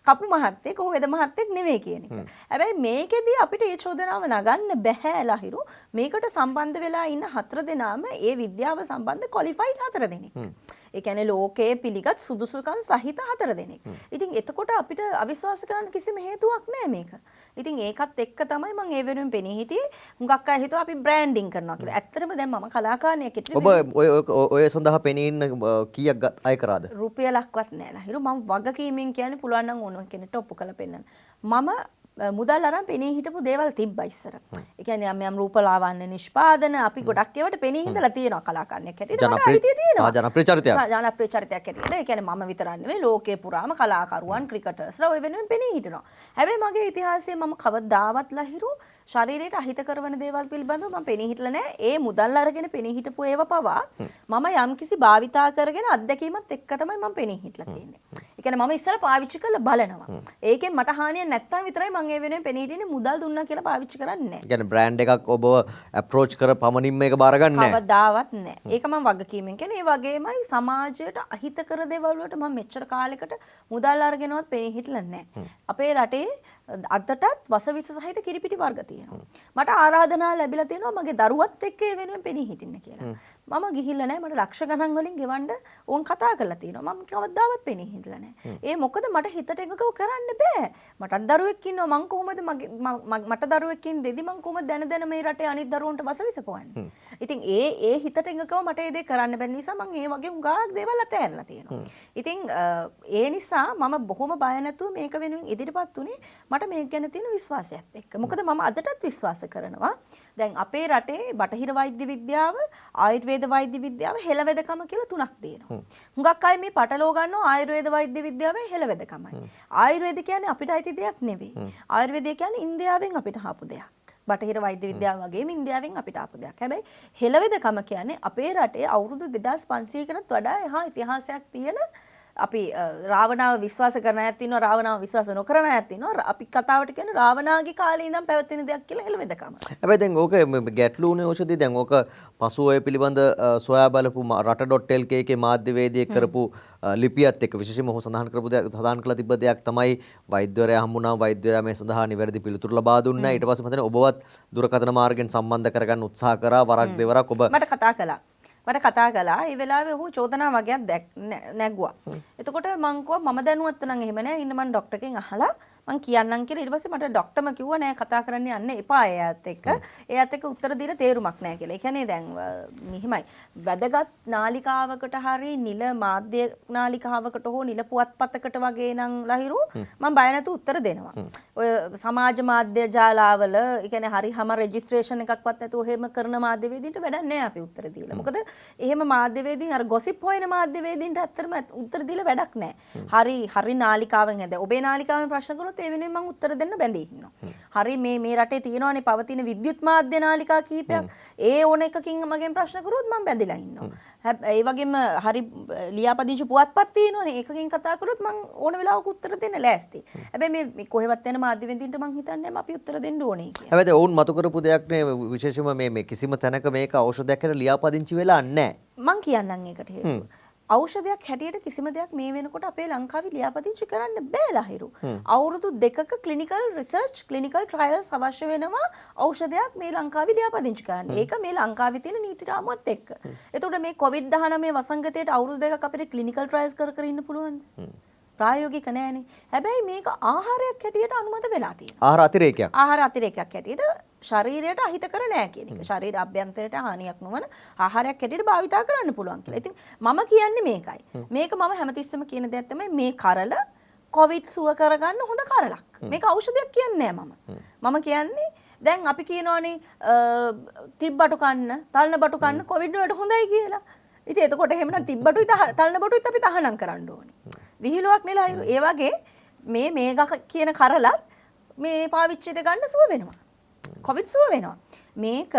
කපු මහත්තයෙක් ඔහු වෙද මහත්තයෙක් නෙවෙයි කියන එක. හැබැයි මේකෙදී අපිට මේ චෝදනාව නගන්න බෑ ලහිරු. මේකට සම්බන්ධ වෙලා ඉන්න 4 දෙනාම ඒ විද්‍යාව සම්බන්ධ ක්වොලිෆයිඩ් 4 දෙනෙක්. ඒ කියන්නේ ලෝකයේ පිළිගත් සුදුසුකම් සහිත 4 දෙනෙක්. ඉතින් එතකොට අපිට අවිශ්වාස කරන්න කිසිම හේතුවක් නැහැ මේක. ඉතින් ඒකත් එක්ක තමයි මම ඒ වෙනුවෙන් පෙනී හිටියේ. හුඟක් අය හිතුවා අපි බ්‍රෑන්ඩින් කරනවා කියලා. ඇත්තටම දැන් මම කලාකාරණයක් ඉදිරියට ඔබ ඔය සඳහා පෙනී ඉන්න කීයක් අය කරාද? රුපියලක්වත් නැහැ ලහිරු. මම වගකීමෙන් කියන්නේ පුළුවන් නම් ඕන කෙනෙක්ට ඔප්පු කරලා පෙන්නන්න. මම මුදල් අරන් පෙනී හිටපු දේවල් තිබ්බා ඉස්සර. ඒ කියන්නේ යම් රූපලාවන්‍ය නිෂ්පාදන අපි ගොඩක් ඒවට පෙනී හිඳලා තියෙනවා කලාකාරණයක් හැටියට. ජනප්‍රිය චරිතයක්. ජනප්‍රිය චරිතයක් හැටියට. ඒ කියන්නේ මම විතරක් නෙවෙයි ලෝකේ පුරාම කලාකරුවන් ක්‍රිකටර්ස්ලා ඔය වෙනුවෙන් පෙනී හිටිනවා. හැබැයි මගේ ඉතිහාසයේ මම කවදාවත් ලහිරු ශරීරයට අහිත කරන දේවල් පිළිබඳව මම පෙනී හිටලා නැහැ. ඒ මුදල් අරගෙන පෙනී හිටපු ඒවා පවා මම යම්කිසි භාවිතා කරගෙන අත්දැකීමත් එක්ක තමයි මම පෙනී හිටලා තියෙන්නේ. ඒ කියන්නේ මම ඉස්සර පාවිච්චි කරලා බලනවා. ඒකෙන් මට හානියක් නැත්තම් විතරයි මම ඒ වෙනුවෙන් පෙනී හිටින්නේ. මුදල් දුන්නා කියලා පාවිච්චි කරන්නේ නැහැ. කියන්නේ බ්‍රෑන්ඩ් එකක් ඔබව අප්‍රෝච් කර පමණින් මේක බාරගන්නේ නැහැ. කවදාවත් නැහැ. ඒක මම වගකීමෙන් කියන්නේ. ඒ වගේමයි සමාජයට අහිත කර දේවල් වලට මම මෙච්චර කාලයකට මුදල් අරගෙනවත් පෙනී හිටලා නැහැ. අපේ රටේ අදටත් වසවිස සහිත කිරිපිටි වර්ග තියෙනවා. මට ආරාධනා ලැබිලා තියෙනවා මගේ දරුවත් එක්ක ඒ වෙනුවෙන් පෙනී හිටින්න කියලා. මම ගිහිල්ලා නැහැ. මට ලක්ෂ ගණන් වලින් ගෙවන්න ඕන් කතා කරලා තියෙනවා. මම කවදාවත් පෙනී හිටිලා නැහැ. ඒ මොකද මට හිතට එකකව කරන්න බෑ. මටත් දරුවෙක් ඉන්නවා. මං කොහොමද මට දරුවෙක් ඉඳෙදි මං කොහොමද දැන මේ රටේ අනිත් දරුවන්ට වසවිස පොවන්නේ. ඉතින් ඒ හිතට එකකව මට ඒ දේ කරන්න බැරි නිසා මං ඒ වගේ උඟාක් දේවල් අතෑරලා තියෙනවා. ඉතින් ඒ නිසා මම බොහොම බය නැතුව මේක වෙනුවෙන් ඉදිරිපත් උනේ මට මේක ගැන තියෙන විශ්වාසයත් එක්ක. මොකද මම අදටත් විශ්වාස කරනවා දැන් අපේ රටේ බටහිර වෛද්‍ය විද්‍යාව, ආයුර්වේද වෛද්‍ය විද්‍යාව හෙළවැදකම කියලා තුනක් තියෙනවා. හුඟක් අය මේ පටලව ගන්නවා ආයුර්වේද වෛද්‍ය විද්‍යාවේ හෙළවැදකමයි. ආයුර්වේද කියන්නේ අපිට අයිති දෙයක් නෙවෙයි. ආයුර්වේදය කියන්නේ ඉන්දියාවෙන් අපිට ආපු දෙයක්. බටහිර වෛද්‍ය විද්‍යාව වගේම ඉන්දියාවෙන් අපිට ආපු දෙයක්. හැබැයි හෙළවැදකම කියන්නේ අපේ රටේ අවුරුදු 2500කටත් වඩා එහා ඉතිහාසයක් තියෙන අපි රාවණාව විශ්වාස කරන අයත් ඉන්නවා රාවණාව විශ්වාස නොකරන අයත් ඉන්නවා. අපි කතාවට කියන රාවණාගේ කාලේ ඉඳන් පැවතින දෙයක් කියලා හෙළවෙදකම. හැබැයි දැන් ඕක ගැටලුනේ ඔෂදී දැන් ඕක පසු ඔය පිළිබඳ සොයා බලපු රට.lk එකේ මාධ්‍යවේදියෙක් කරපු ලිපියත් එක්ක විශේෂයෙන්ම ඔහු සඳහන් කළ තිබ්බ දෙයක් තමයි වෛද්‍යවරයා හම්බුණා වෛද්‍යවරයා මේ සඳහා නිවැරදි පිළිතුරු ලබා දුන්නා. ඊට පස්සේ මම ඔබවත් දුරකථන මාර්ගයෙන් සම්බන්ධ කරගන්න උත්සාහ කරා වරක් දෙවරක් ඔබ මට කතා කළා. ඒ වෙලාවේ ඔහු චෝදනා වගේක් නැගුවා. එතකොට මං කිව්වා මම දැනුවත් නම් එහෙම නෑ. ඉන්න මං ડોක්ටර් කෙන් අහලා මං කියන්නම් කියලා. ඊට පස්සේ මට ડોක්ටර්ම කිව්වා නෑ කතා කරන්න යන්න එපා එයාත් එක්ක. එයාත් එක්ක උත්තර දෙන්න තේරුමක් නෑ කියලා. ඒ කියන්නේ දැන් මෙහිමයි. වැදගත් නාලිකාවකට හරි නිල මාධ්‍ය නාලිකාවකට හෝ නිල පුවත්පතකට වගේ නම් ලහිරු මං බය නැතුව උත්තර දෙනවා. ඔය සමාජ මාධ්‍ය ජාලාවල ඒ කියන්නේ හරි හැම රෙජිස්ට්‍රේෂන් එකක්වත් නැතුව එහෙම කරන මාධ්‍යවේදීන්ට වැඩක් නෑ අපි උත්තර දීලා. මොකද එහෙම මාධ්‍යවේදීන් අර ගොසිප් හොයන මාධ්‍යවේදීන්ට ඇත්තටම උත්තර දීලා වැඩක් නෑ. හරි නාලිකාවෙන් හැද. ඔබේ නාලිකාවෙන් ප්‍රශ්න කරොත් ඒ වෙනුවෙන් මම උත්තර දෙන්න බැඳී ඉන්නවා. හරි මේ රටේ තියෙනවානේ පවතින විද්‍යුත් මාධ්‍ය නාලිකා කීපයක්. ඒ ඕන එකකින් මගෙන් ප්‍රශ්න කරුවොත් මම බැඳිලා ඉන්නවා. ඒ වගේම හරි ලියාපදිංචි පුවත්පත් තියෙනවානේ. ඒකකින් කතා කරොත් මම ඕන වෙලාවක උත්තර දෙන්න ලෑස්ති. හැබැයි මේ කොහෙවත් යන මාධ්‍යවේදීන්ට මම හිතන්නේ අපි උත්තර දෙන්න ඕනේ කියලා. හැබැයි ඔවුන් මතු කරපු දෙයක් නේ විශේෂයෙන්ම මේ කිසිම තැනක මේක ඖෂධයක් හැටියට ලියාපදිංචි වෙලා නැහැ. මං කියන්නම් ඒකට හේතුව. ඖෂධයක් හැටියට කිසිම දෙයක් මේ වෙනකොට අපේ ලංකාවේ ලියාපදිංචි කරන්න බෑ ලහිරු. අවුරුදු 2ක ක්ලිනිකල් රිසර්ච් ක්ලිනිකල් ට්‍රයල්ස් අවශ්‍ය වෙනවා ඖෂධයක් මේ ලංකාවේ ලියාපදිංචි කරන්න. ඒක මේ ලංකාවේ තියෙන නීති රාමුවත් එක්ක. එතකොට මේ COVID-19 වසංගතයට අවුරුදු 2ක් අපිට ක්ලිනිකල් ට්‍රයල්ස් කර ඉන්න පුළුවන්ද? ප්‍රායෝගික නෑනේ. හැබැයි මේක ආහාරයක් හැටියට අනුමත වෙලා තියෙනවා. ආහාර අතිරේකයක් හැටියට ශරීරයට අහිතකර නෑ කියන එක. ශරීර අභ්‍යන්තරයට හානියක් නොවන ආහාරයක් හැටියට භාවිතා කරන්න පුළුවන් කියලා. ඉතින් මම කියන්නේ මේකයි. මේක මම හැමතිස්සෙම කියන දෙයක් තමයි මේ කරල කොවිඩ් සුව කරගන්න හොඳ කරලක්. මේක ඖෂධයක් කියන්නේ නෑ මම. මම කියන්නේ දැන් අපි කියනවානේ තිබ්බටු කන්න, තල්න බටු කන්න කොවිඩ් වලට හොඳයි කියලා. ඉතින් එතකොට එහෙමනම් තිබ්බටුයි තල්න බටුයි අපි තහනම් කරන්න ඕනේ. විහිළුවක් නෙලා ඒ වගේ මේ කියන කරලත් මේ පාවිච්චියට ගන්න සුව වෙනවා. කොවිඩ් සුව වෙනවා. මේක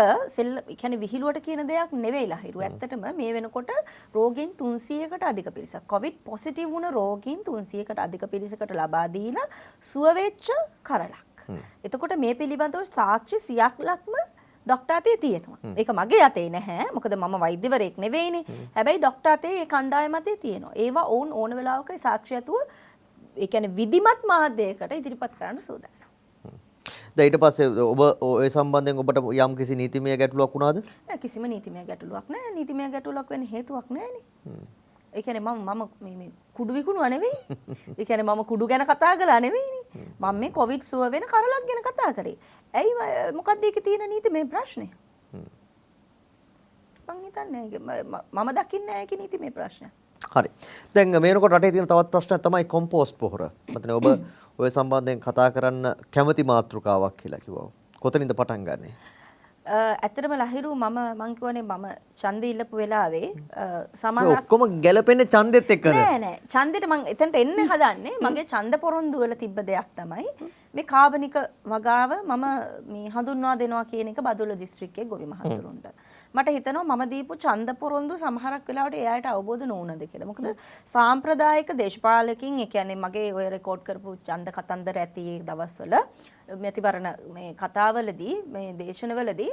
කියන්නේ විහිළුවට කියන දෙයක් නෙවෙයි ලහිරු. ඇත්තටම මේ වෙනකොට රෝගීන් 300කට අධික පිරිසක් කොවිඩ් පොසිටිව් වුණ රෝගීන් 300කට අධික පිරිසකට ලබා දීලා සුව වෙච්ච කරලක්. එතකොට මේ පිළිබඳව සාක්ෂි 100ක් ලක්ම ડોක්ටර් අතේ තියෙනවා. ඒක මගේ අතේ නැහැ. මොකද මම වෛද්‍යවරයෙක් නෙවෙයිනේ. හැබැයි ડોක්ටර් අතේ ඒ කණ්ඩායම අතේ තියෙනවා. ඒවා ඔවුන් ඕන වෙලාවක සාක්ෂි ඇතුව ඒ කියන්නේ විධිමත් මාධ්‍යයකට ඉදිරිපත් කරන්න සූදානම්. දැන් ඊට පස්සේ ඔබ ඔය සම්බන්ධයෙන් ඔබට යම් කිසි නීතිමය ගැටලුවක් වුණාද? නෑ කිසිම නීතිමය ගැටලුවක් නෑ. නීතිමය ගැටලුවක් වෙන්න හේතුවක් නෑනේ. ඒ කියන්නේ මම මේ කුඩු විකුණුවා නෙවෙයි. ඒ කියන්නේ මම කුඩු ගැන කතා කළා නෙවෙයිනේ. මම මේ කොවිඩ් සුව වෙන කරලක් ගැන කතා කරේ. ඇයි මොකක්ද ඒකේ තියෙන නීතිමය ප්‍රශ්නේ? මං හිතන්නේ මම දකින්නේ නැහැ ඒකේ නීතිමය ප්‍රශ්න. හරි. දැන් මේනකොට රටේ තියෙන තවත් ප්‍රශ්නයක් තමයි කොම්පෝස්ට් පොහොර. මතනේ ඔබ ඔය සම්බන්ධයෙන් කතා කරන්න කැමති මාතෘකාවක් කියලා කිව්වා. කොතනින්ද පටන් ගන්නෙ? ඇත්තටම ලහිරු මම කියවනේ මම ඡන්දෙ ඉල්ලපු වෙලාවේ සමහර ඔක්කොම ගැලපෙන්නේ ඡන්දෙත් එක්කද? නෑ ඡන්දෙට මම එතනට එන්න හදන්නේ මගේ ඡන්ද පොරොන්දු වල තිබ්බ දෙයක් තමයි මේ කාබනික වගාව මම මේ හඳුන්වා දෙනවා කියන එක බදුල්ල දිස්ත්‍රික්කයේ ගොවි මහතුරුන්ට. මට හිතෙනවා මම දීපු ඡන්ද පොරොන්දු සමහරක් වෙලාවට එයාට අවබෝධ නොවුනද කියලා. මොකද සාම්ප්‍රදායික දේශපාලකින් ඒ කියන්නේ මගේ ඔය රෙකෝඩ් කරපු ඡන්ද කතන්දර ඇති ඒ දවස්වල මැතිවරණ මේ කතාවලදී මේ දේශනවලදී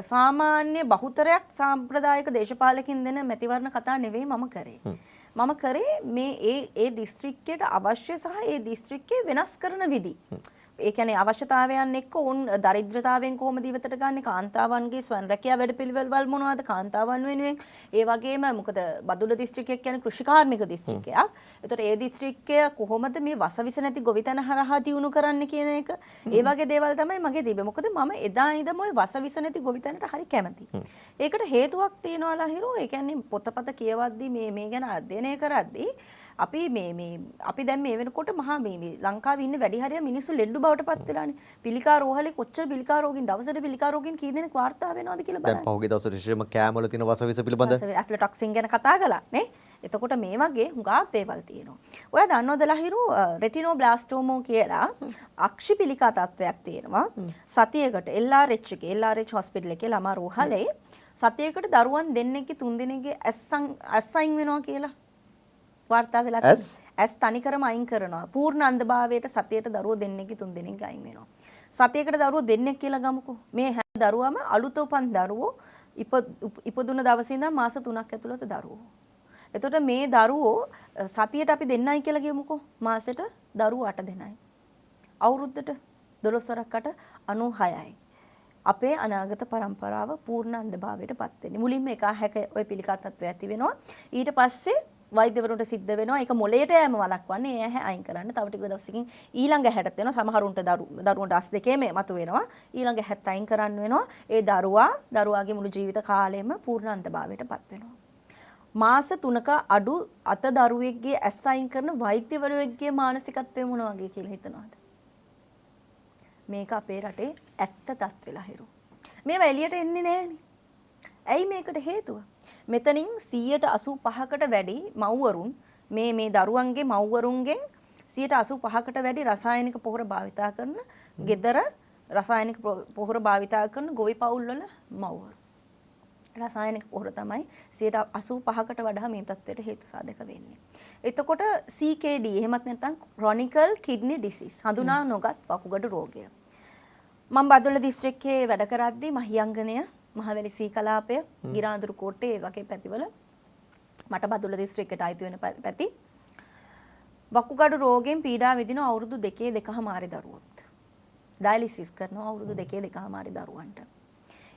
සාමාන්‍ය බහුතරයක් සාම්ප්‍රදායික දේශපාලකින් දෙන මැතිවරණ කතා නෙවෙයි මම කරේ. මම කරේ මේ ඒ දිස්ත්‍රික්කයට අවශ්‍ය සහ ඒ දිස්ත්‍රික්කේ වෙනස් කරන විදි. ඒ කියන්නේ අවශ්‍යතාවයන් එක්ක උන් දරිද්‍රතාවයෙන් කොහොමද ඉවතට ගන්න කාන්තාවන්ගේ ස්වයං රැකියා වැඩපිළිවෙළවල් මොනවද කාන්තාවන් වෙනුවෙන් ඒ වගේම මොකද බදුල්ල දිස්ත්‍රික්කයක් කියන්නේ කෘෂිකාර්මික දිස්ත්‍රික්කයක්. ඒතකොට ඒ දිස්ත්‍රික්කය කොහොමද මේ වසවිස නැති ගොවිතැන හරහා දියුණු කරන්න කියන එක ඒ වගේ දේවල් තමයි මගේ තිබෙ. මොකද මම එදා ඉඳන් ওই වසවිස නැති ගොවිතැනට හරි කැමතියි. ඒකට හේතුවක් තියෙනවා ලහිරු. ඒ කියන්නේ පොතපත කියවද්දි මේ ගැන අධ්‍යයනය කරද්දී අපි අපි දැන් මේ වෙනකොට මහා මේ ලංකාවේ ඉන්න වැඩි හරිය මිනිස්සු ලෙඩු බවට පත් වෙලානේ. පිළිකා රෝහලේ කොච්චර පිළිකා රෝගීන් දවසට පිළිකා රෝගීන් කී දෙනෙක් වාර්තා වෙනවද කියලා බලන්න. දැන් පහුගිය දවස් විශේෂයෙන්ම කෑමවල තියෙන වසවිස පිළිබඳ ඇෆ්ලටොක්සින් ගැන කතා කළා නේ. එතකොට මේ වගේ හුඟක් දේවල් තියෙනවා. ඔයා දන්නවද ලහිරු රෙටිනෝබ්ලාස්ටෝමෝ කියලා අක්ෂි පිළිකා තත්වයක් තියෙනවා. සතියකට LRH එකේ LRH හොස්පිටල් එකේ ළමා රෝහලේ සතියකට දරුවන් දෙන්නෙක්ගේ තුන් දෙනෙක්ගේ ඇස් අයින් වෙනවා කියලා වාර්තා වෙලා තියෙනවා. ඇස් තනිකරම අයින් කරනවා. පූර්ණ අන්ධභාවයට සතියට දරුවෝ දෙන්නෙක්ගේ තුන් දෙනෙක් අයින් වෙනවා. සතියකට දරුවෝ දෙන්නෙක් කියලා ගමුකෝ. මේ හැම දරුවම අලුත උපන් දරුවෝ ඉපදුන දවසේ ඉඳන් මාස 3ක් ඇතුළත දරුවෝ. එතකොට මේ දරුවෝ සතියට අපි දෙන්නයි කියලා කියමුකෝ. මාසෙට දරුවෝ 8 දෙනයි. අවුරුද්දට 12 වරකට 96යි. අපේ අනාගත පරම්පරාව පූර්ණ අන්ධභාවයට පත් වෙන්නේ. මුලින්ම එක හැක ওই පිළිකා තත්ත්වය ඇති වෙනවා. ඊට පස්සේ වෛද්‍යවරුන්ට සිද්ධ වෙනවා ඒක මොලේට යෑම වළක්වන්නේ ඒ ඇහැ අයින් කරන්න. තව ටික දවසකින් ඊළඟ ඇහැට වෙනවා. සමහරුන්ට දරුවන්ට අස් දෙකේම මතු වෙනවා. ඊළඟ ඇහත් අයින් කරන්න වෙනවා. ඒ දරුවාගේ මුළු ජීවිත කාලෙම පූර්ණ අන්ධභාවයට පත් වෙනවා. මාස 3ක අඩු අත දරුවෙක්ගේ ඇස් අයින් කරන වෛද්‍යවරුවෙක්ගේ මානසිකත්වය මොන වගේ කියලා හිතනවාද? මේක අපේ රටේ ඇත්ත තත්ත්වෙලා හිරු. මේවා එළියට එන්නේ නැහනේ. ඇයි මේකට හේතුව? මෙතනින් 85%කට වැඩි මව්වරුන් මේ දරුවන්ගේ මව්වරුන්ගෙන් 85%කට වැඩි රසායනික පොහොර භාවිතා කරන ගෙදර රසායනික පොහොර භාවිතා කරන ගොවි පවුල්වල මව්වරු. රසායනික පොහොර තමයි 85%කට වඩා මේ තත්ත්වයට හේතු සාධක වෙන්නේ. එතකොට CKD එහෙමත් නැත්නම් chronic kidney disease හඳුනා නොගත් වකුගඩු රෝගය. මම බදුල්ල දිස්ත්‍රික්කයේ වැඩ කරද්දී මහියංගනය මහවැලි සී කලාපය ගිරාඳුරු කෝට්ටේ ඒ වගේ පැතිවල මට බදුල්ල දිස්ත්‍රික්කයට අයිති වෙන පැති වකුගඩු රෝගයෙන් පීඩා විඳින අවුරුදු 2.5 දරුවොත් ඩයලිසිස් කරනවා අවුරුදු 2.5 දරුවන්ට.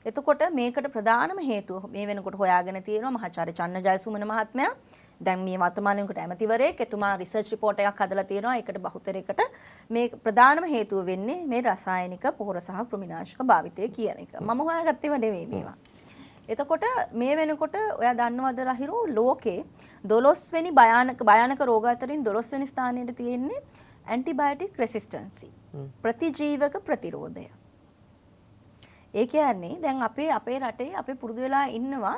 එතකොට මේකට ප්‍රධානම හේතුව මේ වෙනකොට හොයාගෙන තියෙනවා මහාචාර්ය චන්න ජයසුමන මහත්මයා. දැන් මේ වර්තමානයේ උකට ඇමතිවරයෙක් එතුමා රිසර්ච් රිපෝට් එකක් හදලා තියෙනවා. ඒකට බහුතරයකට මේ ප්‍රධානම හේතුව වෙන්නේ මේ රසායනික පොහොර සහ කෘමිනාශක භාවිතය කියන එක. මම හොයාගත්තේම නෙවෙයි මේවා. එතකොට මේ වෙනකොට ඔයා දන්නවද රහිරු ලෝකේ 12 වෙනි භයානක රෝග අතරින් 12 වෙනි ස්ථානයේ තියෙන්නේ ඇන්ටිබයොටික් රෙසිස්ටන්සි. ප්‍රතිජීවක ප්‍රතිරෝධය. ඒ කියන්නේ දැන් අපේ රටේ අපි පුරුදු වෙලා ඉන්නවා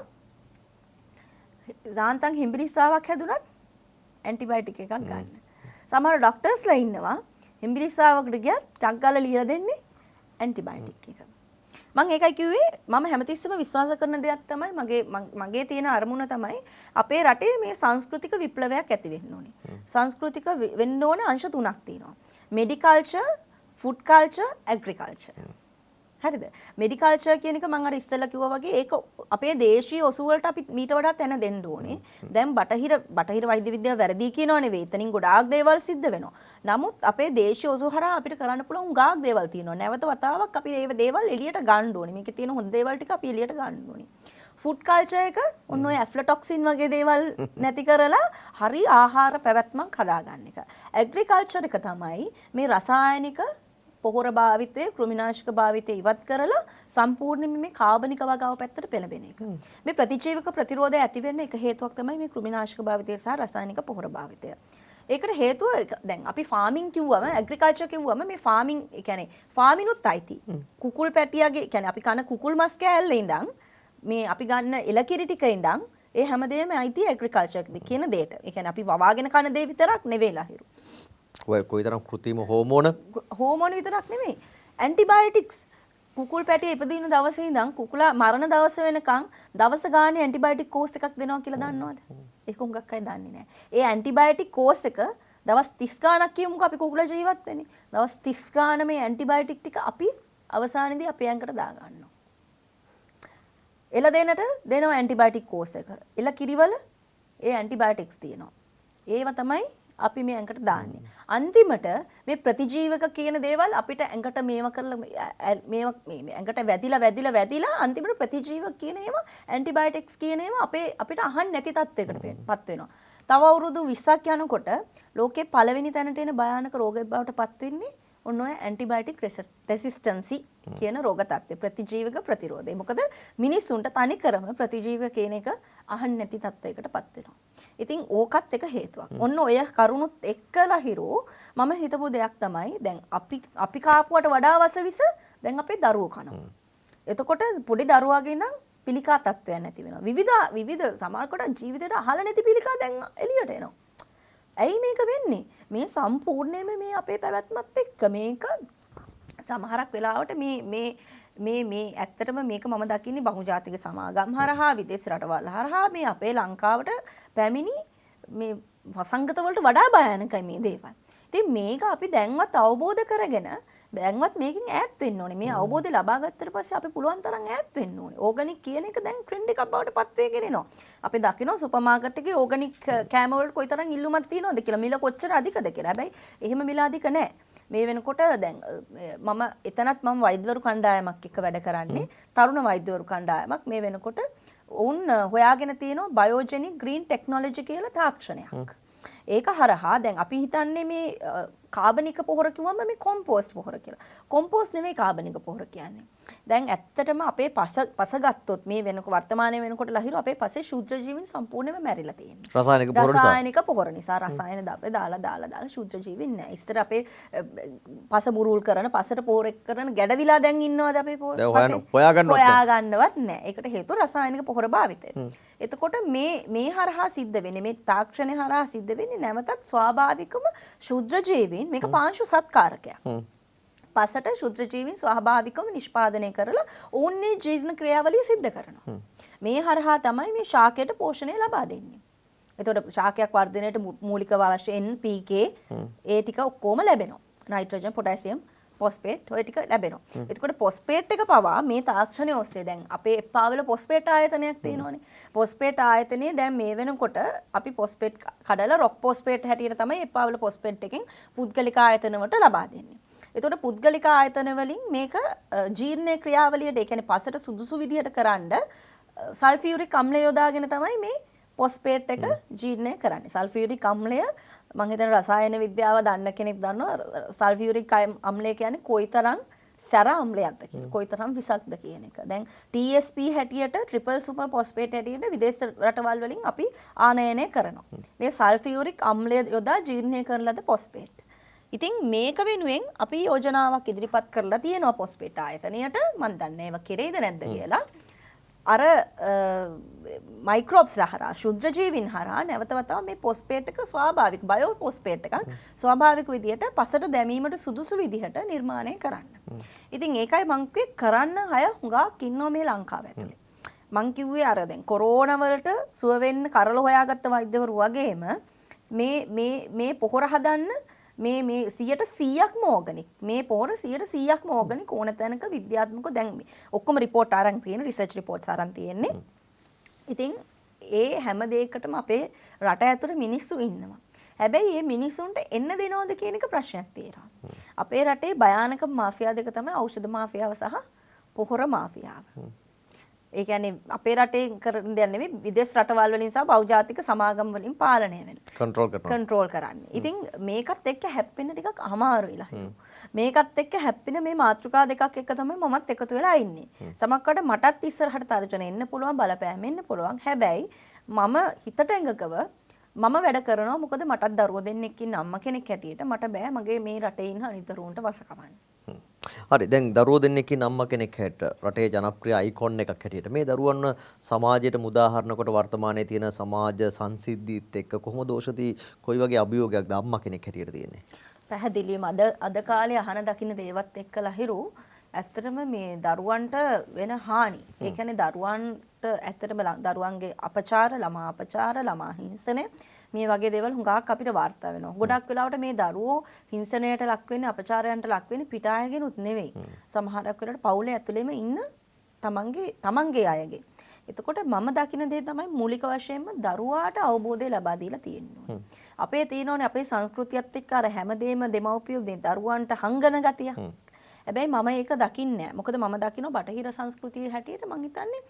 දාන්තන් හිම්බිරිස්සාවක් හැදුනත් ඇන්ටිබයොටික් එකක් ගන්න. සමහර ડોක්ටර්ස්ලා ඉන්නවා හිම්බිරිස්සාවකට ගියත් ටක් ගාලා ලියලා දෙන්නේ ඇන්ටිබයොටික් එක. මම ඒකයි කිව්වේ මම හැමතිස්සෙම විශ්වාස කරන දෙයක් තමයි මගේ තියෙන අරමුණ තමයි අපේ රටේ මේ සංස්කෘතික විප්ලවයක් ඇති වෙන්න ඕනේ. සංස්කෘතික වෙන්න ඕනේ අංශ තුනක් තියෙනවා. මෙඩිකල්චර්, ෆුඩ් කල්චර්, ඇග්‍රිකල්චර්. හරිද? මෙඩිකල්චර් කියන එක මම අර ඉස්සෙල්ලා කිව්වා වගේ ඒක අපේ දේශීය ඔසු වලට අපි මීට වඩා තැන දෙන්න ඕනේ. දැන් බටහිර වෛද්‍ය විද්‍යාව වැරදි කියනව නෙවෙයි. එතනින් ගොඩාක් දේවල් සිද්ධ වෙනවා. නමුත් අපේ දේශීය ඔසු හරහා අපිට කරන්න පුළුවන් ගාක් දේවල් තියෙනවා. නැවත වතාවක් අපි ඒ දේවල් එළියට ගන්න ඕනේ. මේකේ තියෙන හොඳ දේවල් ටික අපි එළියට ගන්න ඕනේ. ෆුඩ් කල්චර් එක ඔන්න ඔය ඇෆ්ලටොක්සින් වගේ දේවල් නැති කරලා හරි ආහාර පැවැත්මක් හදාගන්න එක. ඇග්‍රිකල්චර් එක තමයි මේ රසායනික පොහොර භාවිතය කෘමිනාශක භාවිතය ඉවත් කරලා සම්පූර්ණයෙන්ම මේ කාබනික වගාව පැත්තට පෙළඹෙන එක. මේ ප්‍රතිජීවක ප්‍රතිරෝධය ඇති වෙන්න එක හේතුවක් තමයි මේ කෘමිනාශක භාවිතය සහ රසායනික පොහොර භාවිතය. ඒකට හේතුව දැන් අපි ෆාමින් කිව්වම ඇග්‍රිකල්චර් කිව්වම මේ ෆාමින් ඒ කියන්නේ ෆාමිනුත් අයිති. කුකුල් පැටියාගේ කියන්නේ අපි කන කුකුල් මස් කෑල්ල ඉඳන් මේ අපි ගන්න එලකිරි ටික ඉඳන් ඒ හැමදේම අයිති ඇග්‍රිකල්චර් කියන දෙයට. ඒ කියන්නේ අපි වවාගෙන කන දේ විතරක් නෙවෙයිලා හිරු. ඔය කොයිතරම් කෘත්‍රිම හෝමෝන විතරක් නෙමෙයි ඇන්ටිබයොටික්ස් කුකුල් පැටිය ඉපදින දවසේ ඉඳන් කුකුලා මරණ දවස වෙනකන් දවස ගානේ ඇන්ටිබයොටික් කෝස් එකක් දෙනවා කියලා දන්නවද? ඒක හුඟක් අය දන්නේ නැහැ. ඒ ඇන්ටිබයොටික් කෝස් එක දවස් 30 ගාණක් කියමුකෝ අපි කුකුලා ජීවත් වෙන්නේ. දවස් 30 ගාණ මේ ඇන්ටිබයොටික් ටික අපි අවසානයේදී අපේ ඇඟට දා ගන්නවා. එළ දෙන්නට දෙනවා ඇන්ටිබයොටික් කෝස් එක. එළ කිරිවල ඒ ඇන්ටිබයොටික්ස් තියෙනවා. ඒව තමයි අපි මේ ඇඟට දාන්නේ. අන්තිමට මේ ප්‍රතිජීවක කියන දේවල් අපිට ඇඟට මේව කරලා මේව මේ ඇඟට වැදිලා අන්තිමට ප්‍රතිජීවක කියන ඒවා ඇන්ටිබයොටික්ස් කියන ඒවා අපිට අහන්න නැති තත්යකටපත් වෙනවා. තව අවුරුදු 20ක් යනකොට ලෝකේ පළවෙනි තැනට එන භයානක රෝගයක් බවට පත් වෙන්නේ ඔන්න ඔය ඇන්ටිබයොටික් රෙසිස්ටන්සි කියන රෝග තත්ත්වය ප්‍රතිජීවක ප්‍රතිරෝධය. මොකද මිනිස්සුන්ට තනිකරම ප්‍රතිජීවක කියන එක අහන්න නැති තත්ත්වයකටපත් වෙනවා. ඉතින් ඕකත් එක හේතුවක්. ඔන්න ඔය කරුණුත් එක්කලා හිරෝ මම හිතපු දෙයක් තමයි දැන් අපි කාපුවට වඩා වසවිස දැන් අපේ දරුවෝ කනවා. එතකොට පොඩි දරුවාගේ ඉඳන් පිළිකා තත්ත්වයක් නැති වෙනවා. විවිධ සමහරකට ජීවිතේට අහලා නැති පිළිකා දැන් එළියට එනවා. ඇයි මේක වෙන්නේ? මේ සම්පූර්ණයෙන්ම මේ අපේ පැවැත්මත් එක්ක මේක සමහරක් වෙලාවට මේ ඇත්තටම මේක මම දකින්නේ බහුජාතික සමාගම් හරහා විදේශ රටවල් හරහා මේ අපේ ලංකාවට පැමිණි මේ වසංගත වලට වඩා භයානකයි මේ දේවල්. ඉතින් මේක අපි දැන්වත් අවබෝධ කරගෙන දැන්වත් මේකෙන් ඈත් වෙන්න ඕනේ. මේ අවබෝධය ලබා ගත්තට පස්සේ අපි පුළුවන් තරම් ඈත් වෙන්න ඕනේ. ඕගනික් කියන එක දැන් ට්‍රෙන්ඩ් එකක් බවට පත් වෙගෙන එනවා. අපි දකිනවා සුපර් මාකට් එකේ ඕගනික් කෑම වලට කොයිතරම් ඉල්ලුමක් තියෙනවද කියලා. මිල කොච්චර අධිකද කියලා. හැබැයි එහෙම මිල අධික නැහැ. මේ වෙනකොට දැන් මම එතනත් මම වෛද්‍යවරු කණ්ඩායමක් එක්ක වැඩ කරන්නේ. තරුණ වෛද්‍යවරු කණ්ඩායමක්. මේ වෙනකොට ඔවුන් හොයාගෙන තියෙනවා බයෝජෙනික් ග්‍රීන් ටෙක්නොලොජි කියලා තාක්ෂණයක්. ඒක හරහා දැන් අපි හිතන්නේ මේ කාබනික පොහොර කිව්වම මේ කොම්පෝස්ට් පොහොර කියලා. කොම්පෝස්ට් නෙමෙයි කාබනික පොහොර කියන්නේ. දැන් ඇත්තටම අපේ පස ගත්තොත් මේ වර්තමානයේ වෙනකොට ලහිරු අපේ පසේ ශුද්‍ර ජීවීන් සම්පූර්ණයෙන්ම මැරිලා තියෙනවා. රසායනික පොහොර නිසා රසායන ද්‍රව්‍ය දාලා ශුද්‍ර ජීවීන් නැහැ. ඉස්සර අපේ පස බුරුල් කරන පසට පොහොරක් කරන ගැඩවිලා දැන් ඉන්නවද අපේ පොහොර? හොයාගන්නවත් නැහැ. ඒකට හේතුව රසායනික පොහොර භාවිතය. එතකොට මේ හරහා සිද්ධ වෙන්නේ මේ තාක්ෂණය හරහා සිද්ධ වෙන්නේ නැවතත් ස්වාභාවිකම ශුද්‍ර ජීවීන් මේක පාංශු සත්කාරකයක්. පසට ශුද්‍ර ජීවීන් ස්වාභාවිකව නිෂ්පාදනය කරලා ඕන්නේ ජීර්ණ ක්‍රියාවලිය සිද්ධ කරනවා. මේ හරහා තමයි මේ ශාකයට පෝෂණය ලබා දෙන්නේ. එතකොට ශාකයක් වර්ධනයට මූලිකව අවශ්‍ය NPK ඒ ටික ඔක්කොම ලැබෙනවා. නයිට්‍රජන්, පොටෑසියම්, පොස්පේට් ඔය ටික ලැබෙනවා. එතකොට පොස්පේට් එක පවා මේ තාක්ෂණය ඔස්සේ දැන් අපේ එප්පාවල පොස්පේට් ආයතනයක් තියෙනවානේ. පොස්පේට් ආයතනයේ දැන් මේ වෙනකොට අපි පොස්පේට් කඩලා රොක් පොස්පේට් හැටියට තමයි එප්පාවල පොස්පේට් එකෙන් පුද්ගලික ආයතන වලට ලබා දෙන්නේ. එතකොට පුද්ගලික ආයතන වලින් මේක ජීර්ණ ක්‍රියාවලියට ඒ කියන්නේ පසට සුදුසු විදිහට කරන්න සල්ෆියුරික් අම්ලය යොදාගෙන තමයි මේ පොස්පේට් එක ජීර්ණය කරන්නේ. සල්ෆියුරික් අම්ලය මම හිතන රසායන විද්‍යාව දන්න කෙනෙක් දන්නවා සල්ෆියුරික් අම්ලය කියන්නේ කොයිතරම් සැර අම්ලයක්ද කියලා. කොයිතරම් විසක්ද කියන එක. දැන් TSP හැටියට ට්‍රිපල් සුපර් ෆොස්ෆේට් හැටියට විදේශ රටවල් වලින් අපි ආනයනය කරනවා. මේ සල්ෆියුරික් අම්ලය යොදා ජීර්ණය කරන ලද ෆොස්ෆේට්. ඉතින් මේක වෙනුවෙන් අපි යෝජනාවක් ඉදිරිපත් කරලා තියෙනවා පොස්පේට් ආයතනයට. මම දන්නේ ඒව කෙරෙයිද නැද්ද කියලා. අර මයික්‍රෝබ්ස් හරහා ශුද්‍ර ජීවීන් හරහා නැවත වතාවක් මේ පොස්පේට් එක ස්වාභාවික බයෝ පොස්පේට් එකක් ස්වාභාවික විදිහට පසට දැමීමට සුදුසු විදිහට නිර්මාණය කරන්න. ඉතින් ඒකයි මං කිව්වේ කරන්න අය හුඟක් ඉන්නවා මේ ලංකාව ඇතුලේ. මං කිව්වේ අර දැන් කොරෝනා වලට සුව වෙන්න කරල හොයාගත්ත වෛද්‍යවරු වගේම මේ පොහොර හදන්න මේ 100%ක්ම ඕගනික්. මේ පොහොර 100%ක්ම ඕගනික් ඕන තැනක විද්‍යාත්මකව දැන් ඔක්කොම රිපෝට් අරන් තියෙන රිසර්ච් රිපෝට්ස් අරන් තියෙන්නේ. ඉතින් ඒ හැම දෙයකටම අපේ රට ඇතුලේ මිනිස්සු ඉන්නවා. හැබැයි මේ මිනිසුන්ට එන්න දෙනවද කියන එක ප්‍රශ්නයක් තියෙනවා. අපේ රටේ භයානක මාෆියා දෙක තමයි ඖෂධ මාෆියාව සහ පොහොර මාෆියාව. ඒ කියන්නේ අපේ රටේ කරන දෙයක් නෙවෙයි විදේශ රටවල් වලින් සහ බහුජාතික සමාගම් වලින් පාලනය වෙනවා. කන්ට්‍රෝල් කරන්නේ. ඉතින් මේකත් එක්ක හැප්පෙන්න ටිකක් අමාරුයිලා. මේකත් එක්ක හැප්පෙන මේ මාතෘකා දෙකක් එක්ක තමයි මමත් එකතු වෙලා ඉන්නේ. සමහරකට මටත් ඉස්සරහට තර්ජන එන්න පුළුවන් බලපෑම් එන්න පුළුවන්. හැබැයි මම හිතට එකඟව මම වැඩ කරනවා. මොකද මටත් දරුවෝ දෙන්නෙක් ඉන්න අම්මා කෙනෙක් හැටියට මට බෑ මගේ මේ රටේ ඉන්න අනිත් දරුවන්ට වස කවන්න. හරි දැන් දරුවෝ දෙන්නෙක්ින් අම්මා කෙනෙක් හැට රටේ ජනප්‍රිය අයිකොන් එකක් හැටියට මේ දරුවන්ව සමාජයට මුදාහරණ කොට වර්තමානයේ තියෙන සමාජ සංසිද්ධිත් එක්ක කොහොමද දෝෂදී කොයි වගේ අභියෝගයක්ද අම්මා කෙනෙක් හැටියට තියෙන්නේ? පැහැදිලිවම අද කාලේ අහන දකින්න දේවත් එක්ක ලහිරු ඇත්තටම මේ දරුවන්ට වෙන හානි. ඒ කියන්නේ දරුවන්ට ඇත්තටම දරුවන්ගේ අපචාර, ළමා අපචාර, ළමා හිංසනය මේ වගේ දේවල් හුඟක් අපිට වාර්තා වෙනවා. ගොඩක් වෙලාවට මේ දරුවෝ හිංසනයට ලක් වෙන්නේ අපචාරයන්ට ලක් වෙන්නේ පිටායගෙනුත් නෙවෙයි. සමහරක් වෙලාවට පවුලේ ඇතුළේම ඉන්න තමන්ගේ අයගේ. එතකොට මම දකින දේ තමයි මූලික වශයෙන්ම දරුවාට අවබෝධය ලබා දීලා තියෙන්නේ. අපේ තියෙනෝනේ අපේ සංස්කෘතියත් එක්ක අර හැමදේම දෙමව්පියෝ දරුවන්ට හංගන ගතිය. හැබැයි මම ඒක දකින්නේ නැහැ. මොකද මම දකිනවා බටහිර සංස්කෘතිය හැටියට මං හිතන්නේ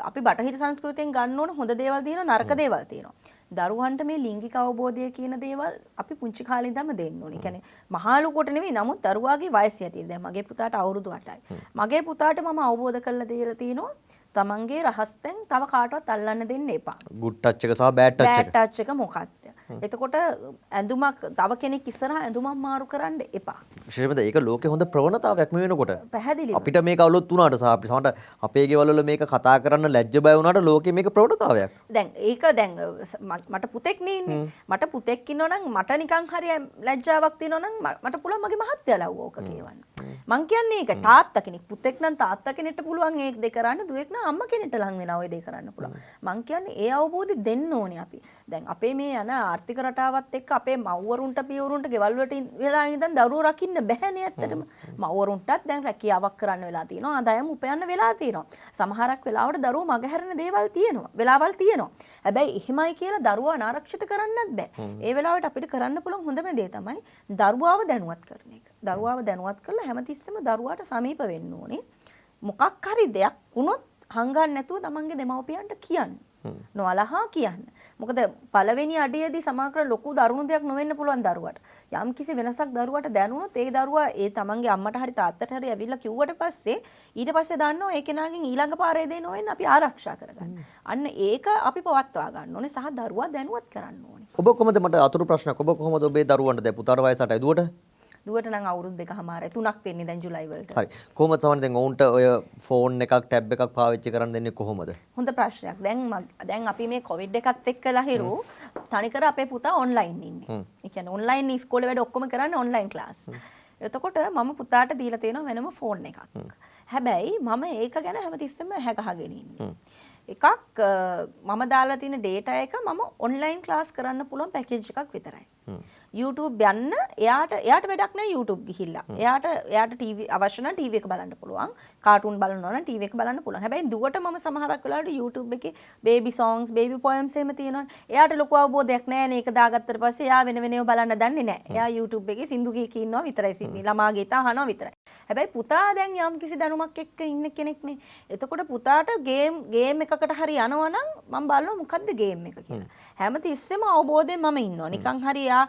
අපි බටහිර සංස්කෘතියෙන් ගන්න ඕන හොඳ දේවල් තියෙනවා නරක දේවල් තියෙනවා. දරුවන්ට මේ ලිංගික අවබෝධය කියන දේවල් අපි පුංචි කාලේ ඉඳන්ම දෙන්න ඕනේ. කියන්නේ මහලු කොට නෙවෙයි නමුත් දරුවාගේ වයස හැටියට. දැන් මගේ පුතාට අවුරුදු 8යි. මගේ පුතාට මම අවබෝධ කරලා දීලා තියෙනවා තමන්ගේ රහස් දැන් තව කාටවත් අල්ලන්න දෙන්න එපා. good touch එක සහ bad touch එක. bad touch එක මොකක්ද? එතකොට ඇඳුමක් තව කෙනෙක් ඉස්සරහා ඇඳුමක් මාරු කරන්න එපා. විශේෂයෙන්ම ඒක ලෝකේ හොඳ ප්‍රවණතාවයක් මේ වෙනකොට. පැහැදිලිව. අපිට මේක අලුත් වුණාට සහ අපි සමහරට අපේ ගෙවල් වල මේක කතා කරන්න ලැජ්ජ බය වුණාට ලෝකේ මේක ප්‍රවණතාවයක්. දැන් ඒක දැන් මට පුතෙක් නේ ඉන්නේ. මට පුතෙක් ඉන්නවනම් මට නිකන් හරි ලැජ්ජාවක් තියෙනවනම් මට පුළුවන් මගේ මහත්තයා ලව්ව ඕක කියවන්න. මං කියන්නේ ඒක තාත්තා කෙනෙක් පුතෙක් නම් තාත්තා කෙනෙක්ට පුළුවන් ඒක දෙක කරන්න දුවෙක් නම් අම්මා කෙනෙක්ට ලං වෙනවා ඔය දෙක කරන්න පුළුවන්. මං කියන්නේ ඒ අවබෝධය දෙන්න ඕනේ අපි. දැන් අපේ මේ යන ආර්ථික රටාවත් එක්ක අපේ මව්වරුන්ට පියවරුන්ට ගෙවල් වලට වෙලා ඉඳන් දරුවෝ රකින්න බැහැනේ ඇත්තටම. මව්වරුන්ටත් දැන් රැකියාවක් කරන්න වෙලා තියෙනවා. ආදායම උපයන්න වෙලා තියෙනවා. සමහරක් වෙලාවට දරුවෝ මගහැරෙන දේවල් තියෙනවා. වෙලාවල් තියෙනවා. හැබැයි එහෙමයි කියලා දරුවා අනාරක්ෂිත කරන්නත් බෑ. ඒ වෙලාවට අපිට කරන්න පුළුවන් හොඳම දේ තමයි දරුවාව දැනුවත් කරන එක. දරුවාව දැනුවත් කරලා හැමතිස්සෙම දරුවාට සමීප වෙන්න ඕනේ. මොකක් හරි දෙයක් වුණොත් හංගන්න නැතුව තමන්ගේ දෙමව්පියන්ට කියන්න. නොඅලහා කියන්න. මොකද පළවෙනි අඩියේදී සමහර ලොකු දරුණු දෙයක් නොවෙන්න පුළුවන් දරුවට. යම් කිසි වෙනසක් දරුවට දැනුණොත් ඒ දරුවා ඒ තමන්ගේ අම්මට හරි තාත්තට හරි ඇවිල්ලා කිව්වට පස්සේ ඊට පස්සේ දන්නවා ඒ කෙනාගෙන් ඊළඟ පාරේ දේ නොවෙන්න අපි ආරක්ෂා කරගන්න. අන්න ඒක අපි පවත්වා ගන්න ඕනේ සහ දරුවා දැනුවත් කරන්න ඕනේ. ඔබ කොහොමද මට අතුරු ප්‍රශ්නයක් ඔබ කොහොමද ඔබේ දරුවන්ට දැන් පුතාට වයස 8යි දුවට? දුවට නම් අවුරුදු 2කමාරයි 3ක් වෙන්නේ දැන් ජුලයි වලට. හරි. කොහොමද සමහර දැන් ඔවුන්ට ඔය ෆෝන් එකක් ටැබ් එකක් පාවිච්චි කරන්න දෙන්නේ කොහොමද? හොඳ ප්‍රශ්නයක්. දැන් අපි මේ කොවිඩ් එකත් එක්කලා හිරු තනිකර අපේ පුතා ඔන්ලයින් ඉන්නේ. ඒ කියන්නේ ඔන්ලයින් ඉස්කෝලේ වැඩ ඔක්කොම කරන්නේ ඔන්ලයින් ක්ලාස්. එතකොට මම පුතාට දීලා තියෙනවා වෙනම ෆෝන් එකක්. හැබැයි මම ඒක ගැන හැමතිස්සෙම හැගහගෙන ඉන්නේ. එකක් මම දාලා තියෙන data එක මම ඔන්ලයින් ක්ලාස් කරන්න පුළුවන් පැකේජ් එකක් විතරයි. YouTube යන්න එයාට වැඩක් නැහැ YouTube ගිහිල්ලා. එයාට TV අවශ්‍ය නම් TV එක බලන්න පුළුවන්. කාටුන් බලනවා නම් TV එක බලන්න පුළුවන්. හැබැයි දුවට මම සමහරක් වෙලාවට YouTube එකේ baby songs, baby poems එහෙම තියෙනවා. එයාට ලොකු අවබෝධයක් නැහැ නේ. ඒක දාගත්තට පස්සේ එයා වෙන වෙනම බලන්න දන්නේ නැහැ. එයා YouTube එකේ සින්දු ගීක ඉන්නවා විතරයි. ළමා ගීත අහනවා විතරයි. හැබැයි පුතා දැන් යම් කිසි දැනුමක් එක්ක ඉන්න කෙනෙක් නේ. එතකොට පුතාට ගේම් එකකට හරි යනවා නම් මම බලනවා මොකද්ද ගේම් එක කියලා. හැමතිස්සෙම අවබෝධයෙන් මම ඉන්නවා. නිකන් හරි එයා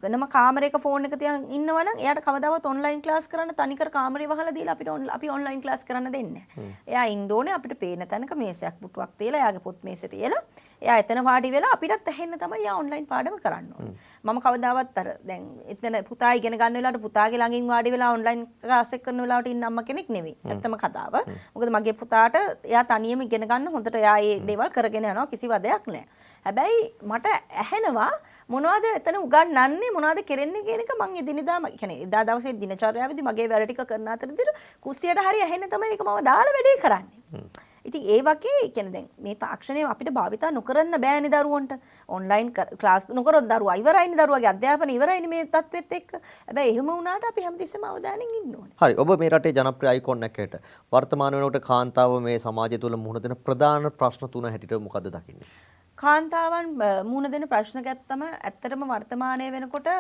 වෙනම කාමරයක ෆෝන් එක තියන් ඉන්නවා නම් එයාට කවදාවත් ඔන්ලයින් ක්ලාස් කරන්න තනිකර කාමරේ වහලා දීලා අපි ඔන්ලයින් ක්ලාස් කරන්න දෙන්නේ නැහැ. එයා ඉන්න ඕනේ අපිට පේන තැනක මේසයක් පුටුවක් තියලා එයාගේ පොත් මේසෙ තියලා එයා එතන වාඩි වෙලා අපිටත් ඇහෙන්න තමයි එයා ඔන්ලයින් පාඩම කරන්න ඕනේ. මම කවදාවත් අර දැන් එතන පුතා ඉගෙන ගන්න වෙලාවට පුතාගේ ළඟින් වාඩි වෙලා ඔන්ලයින් ක්ලාස් එක කරන වෙලාවට ඉන්න අම්මා කෙනෙක් නෙවෙයි. ඇත්තම කතාව. මොකද මගේ පුතාට එයා තනියම ඉගෙන ගන්න හොඳට එයා මේ දේවල් කරගෙන යනවා කිසි වදයක් නැහැ. හැබැයි මට ඇහෙනවා මොනවද එතන උගන්වන්නේ මොනවද කරන්නේ කියන එක මම එදිනෙදා කියන්නේ එදා දවසේ දිනචර්යාවේදී මගේ වැඩ ටික කරන අතරදී කුස්සියට හරි ඇහෙන්න තමයි ඒක මම දාලා වැඩේ කරන්නේ. ඉතින් ඒ වගේ කියන්නේ දැන් මේ තාක්ෂණය අපිට භාවිතා නොකරන්න බෑනේ දරුවන්ට. ඔන්ලයින් ක්ලාස් නොකරොත් දරුවා ඉවරයිනේ දරුවාගේ අධ්‍යාපනය ඉවරයිනේ මේ තත්වෙත් එක්ක. හැබැයි එහෙම වුණාට අපි හැමතිස්සෙම අවධානයෙන් ඉන්න ඕනේ. හරි. ඔබ මේ රටේ ජනප්‍රිය අයිකොන් එකකට වර්තමාන වෙනකොට කාන්තාව මේ සමාජය තුළ මුහුණ දෙන ප්‍රධාන ප්‍රශ්න තුන හැටියට මොකද්ද දකින්නේ? කාන්තාවන් මුහුණ දෙන ප්‍රශ්න ගැත්තම ඇත්තටම වර්තමානයේ වෙනකොට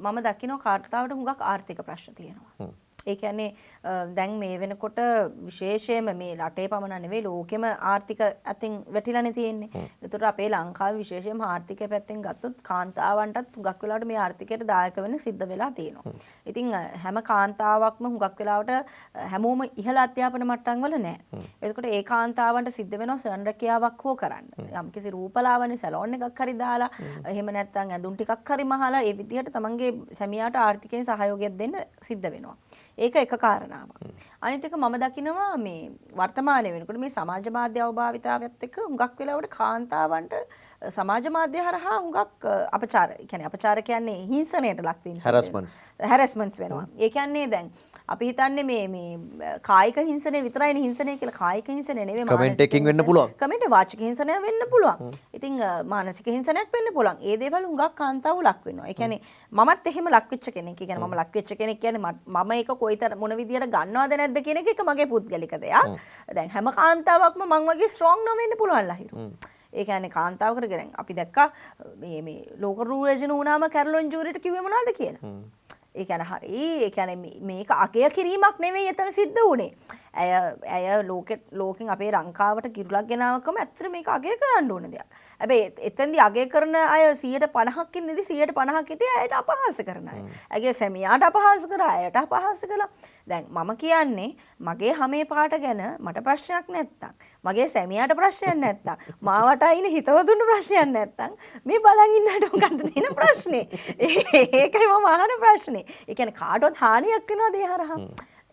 මම දකිනවා කාන්තාවට හුඟක් ආර්ථික ප්‍රශ්න තියෙනවා. ඒ කියන්නේ දැන් මේ වෙනකොට විශේෂයෙන්ම මේ රටේ පමණ නෙවෙයි ලෝකෙම ආර්ථික අතින් වැටිලානේ තියෙන්නේ. ඒතකොට අපේ ලංකාවේ විශේෂයෙන්ම ආර්ථිකය පැත්තෙන් ගත්තොත් කාන්තාවන්ටත් හුඟක් වෙලාවට මේ ආර්ථිකයට දායක වෙන්න සිද්ධ වෙලා තියෙනවා. ඉතින් හැම කාන්තාවක්ම හුඟක් වෙලාවට හැමෝම ඉහළ අධ්‍යාපන මට්ටම් වල නැහැ. ඒකට ඒ කාන්තාවන්ට සිද්ධ වෙනවා සංරක්‍යාවක් හෝ කරන්න. යම්කිසි රූපලාවන්‍ය සැලෝන් එකක් හරි දාලා එහෙම නැත්නම් ඇඳුම් ටිකක් හරි මහලා ඒ විදිහට තමන්ගේ සැමියාට ආර්ථිකයෙන් සහයෝගයක් දෙන්න සිද්ධ වෙනවා. ඒක එක කාරණාවක්. අනිත් එක මම දකිනවා මේ වර්තමානයේ වෙනකොට මේ සමාජ මාධ්‍ය අවභාවිතාවයත් එක්ක හුඟක් වෙලාවට කාන්තාවන්ට සමාජ මාධ්‍ය හරහා හුඟක් අපචාර කියන්නේ හිංසනයට ලක් වීම හැරස්මන්ට්ස් වෙනවා. ඒ කියන්නේ දැන් අපි හිතන්නේ මේ කායික හිංසනය විතරයිනේ හිංසනය කියලා. කායික හිංසනය නෙවෙයි කමෙන්ට් එකකින් වෙන්න පුළුවන්. කමෙන්ට් වාචික හිංසනය වෙන්න පුළුවන්. ඉතින් මානසික හිංසනයක් වෙන්න පුළුවන්. ඒ දේවල් හුඟක් කාන්තාවෝ ලක් වෙනවා. ඒ කියන්නේ මමත් එහෙම ලක් වෙච්ච කෙනෙක්. ඒ කියන්නේ මම ලක් වෙච්ච කෙනෙක් කියන්නේ මම ඒක කොයිතර මොන විදියට ගන්නවද නැද්ද කියන එක මගේ පුද්ගලික දෙයක්. දැන් හැම කාන්තාවක්ම මං වගේ ස්ට්‍රෝං නොවෙන්න පුළුවන් ලහිරු. ඒ කියන්නේ කාන්තාවකට දැන් අපි දැක්කා මේ ලෝක රූරජන වුණාම කැරලොන් ජූරියට කිව්වේ මොනවද කියලා. ඒ කියන්නේ හරි ඒ කියන්නේ මේක අගය කිරීමක් නෙවෙයි එතන සිද්ධ වුණේ. ඇය ලෝකෙන් අපේ ලංකාවට කිරුලක් ගෙනාවකම ඇත්තට මේක අගය කරන්න ඕන දෙයක්. හැබැයි එතෙන්දී අගය කරන අය 150ක් ඉන්නේදී 150ක් හිටියේ ඇයට අපහාස කරන අය. ඇගේ සැමියාට අපහාස කරා ඇයට අපහාස කළා. දැන් මම කියන්නේ මගේ හැමේ පාට ගැන මට ප්‍රශ්නයක් නැත්තම් මගේ සැමියාට ප්‍රශ්නයක් නැත්තම් මාවට අයින හිතවතුන්ට ප්‍රශ්නයක් නැත්තම් මේ බලන් ඉන්නට මොකද්ද තියෙන ප්‍රශ්නේ? ඒකයි මම අහන ප්‍රශ්නේ. ඒ කියන්නේ කාටවත් හානියක් වෙනවද ඒ හරහා?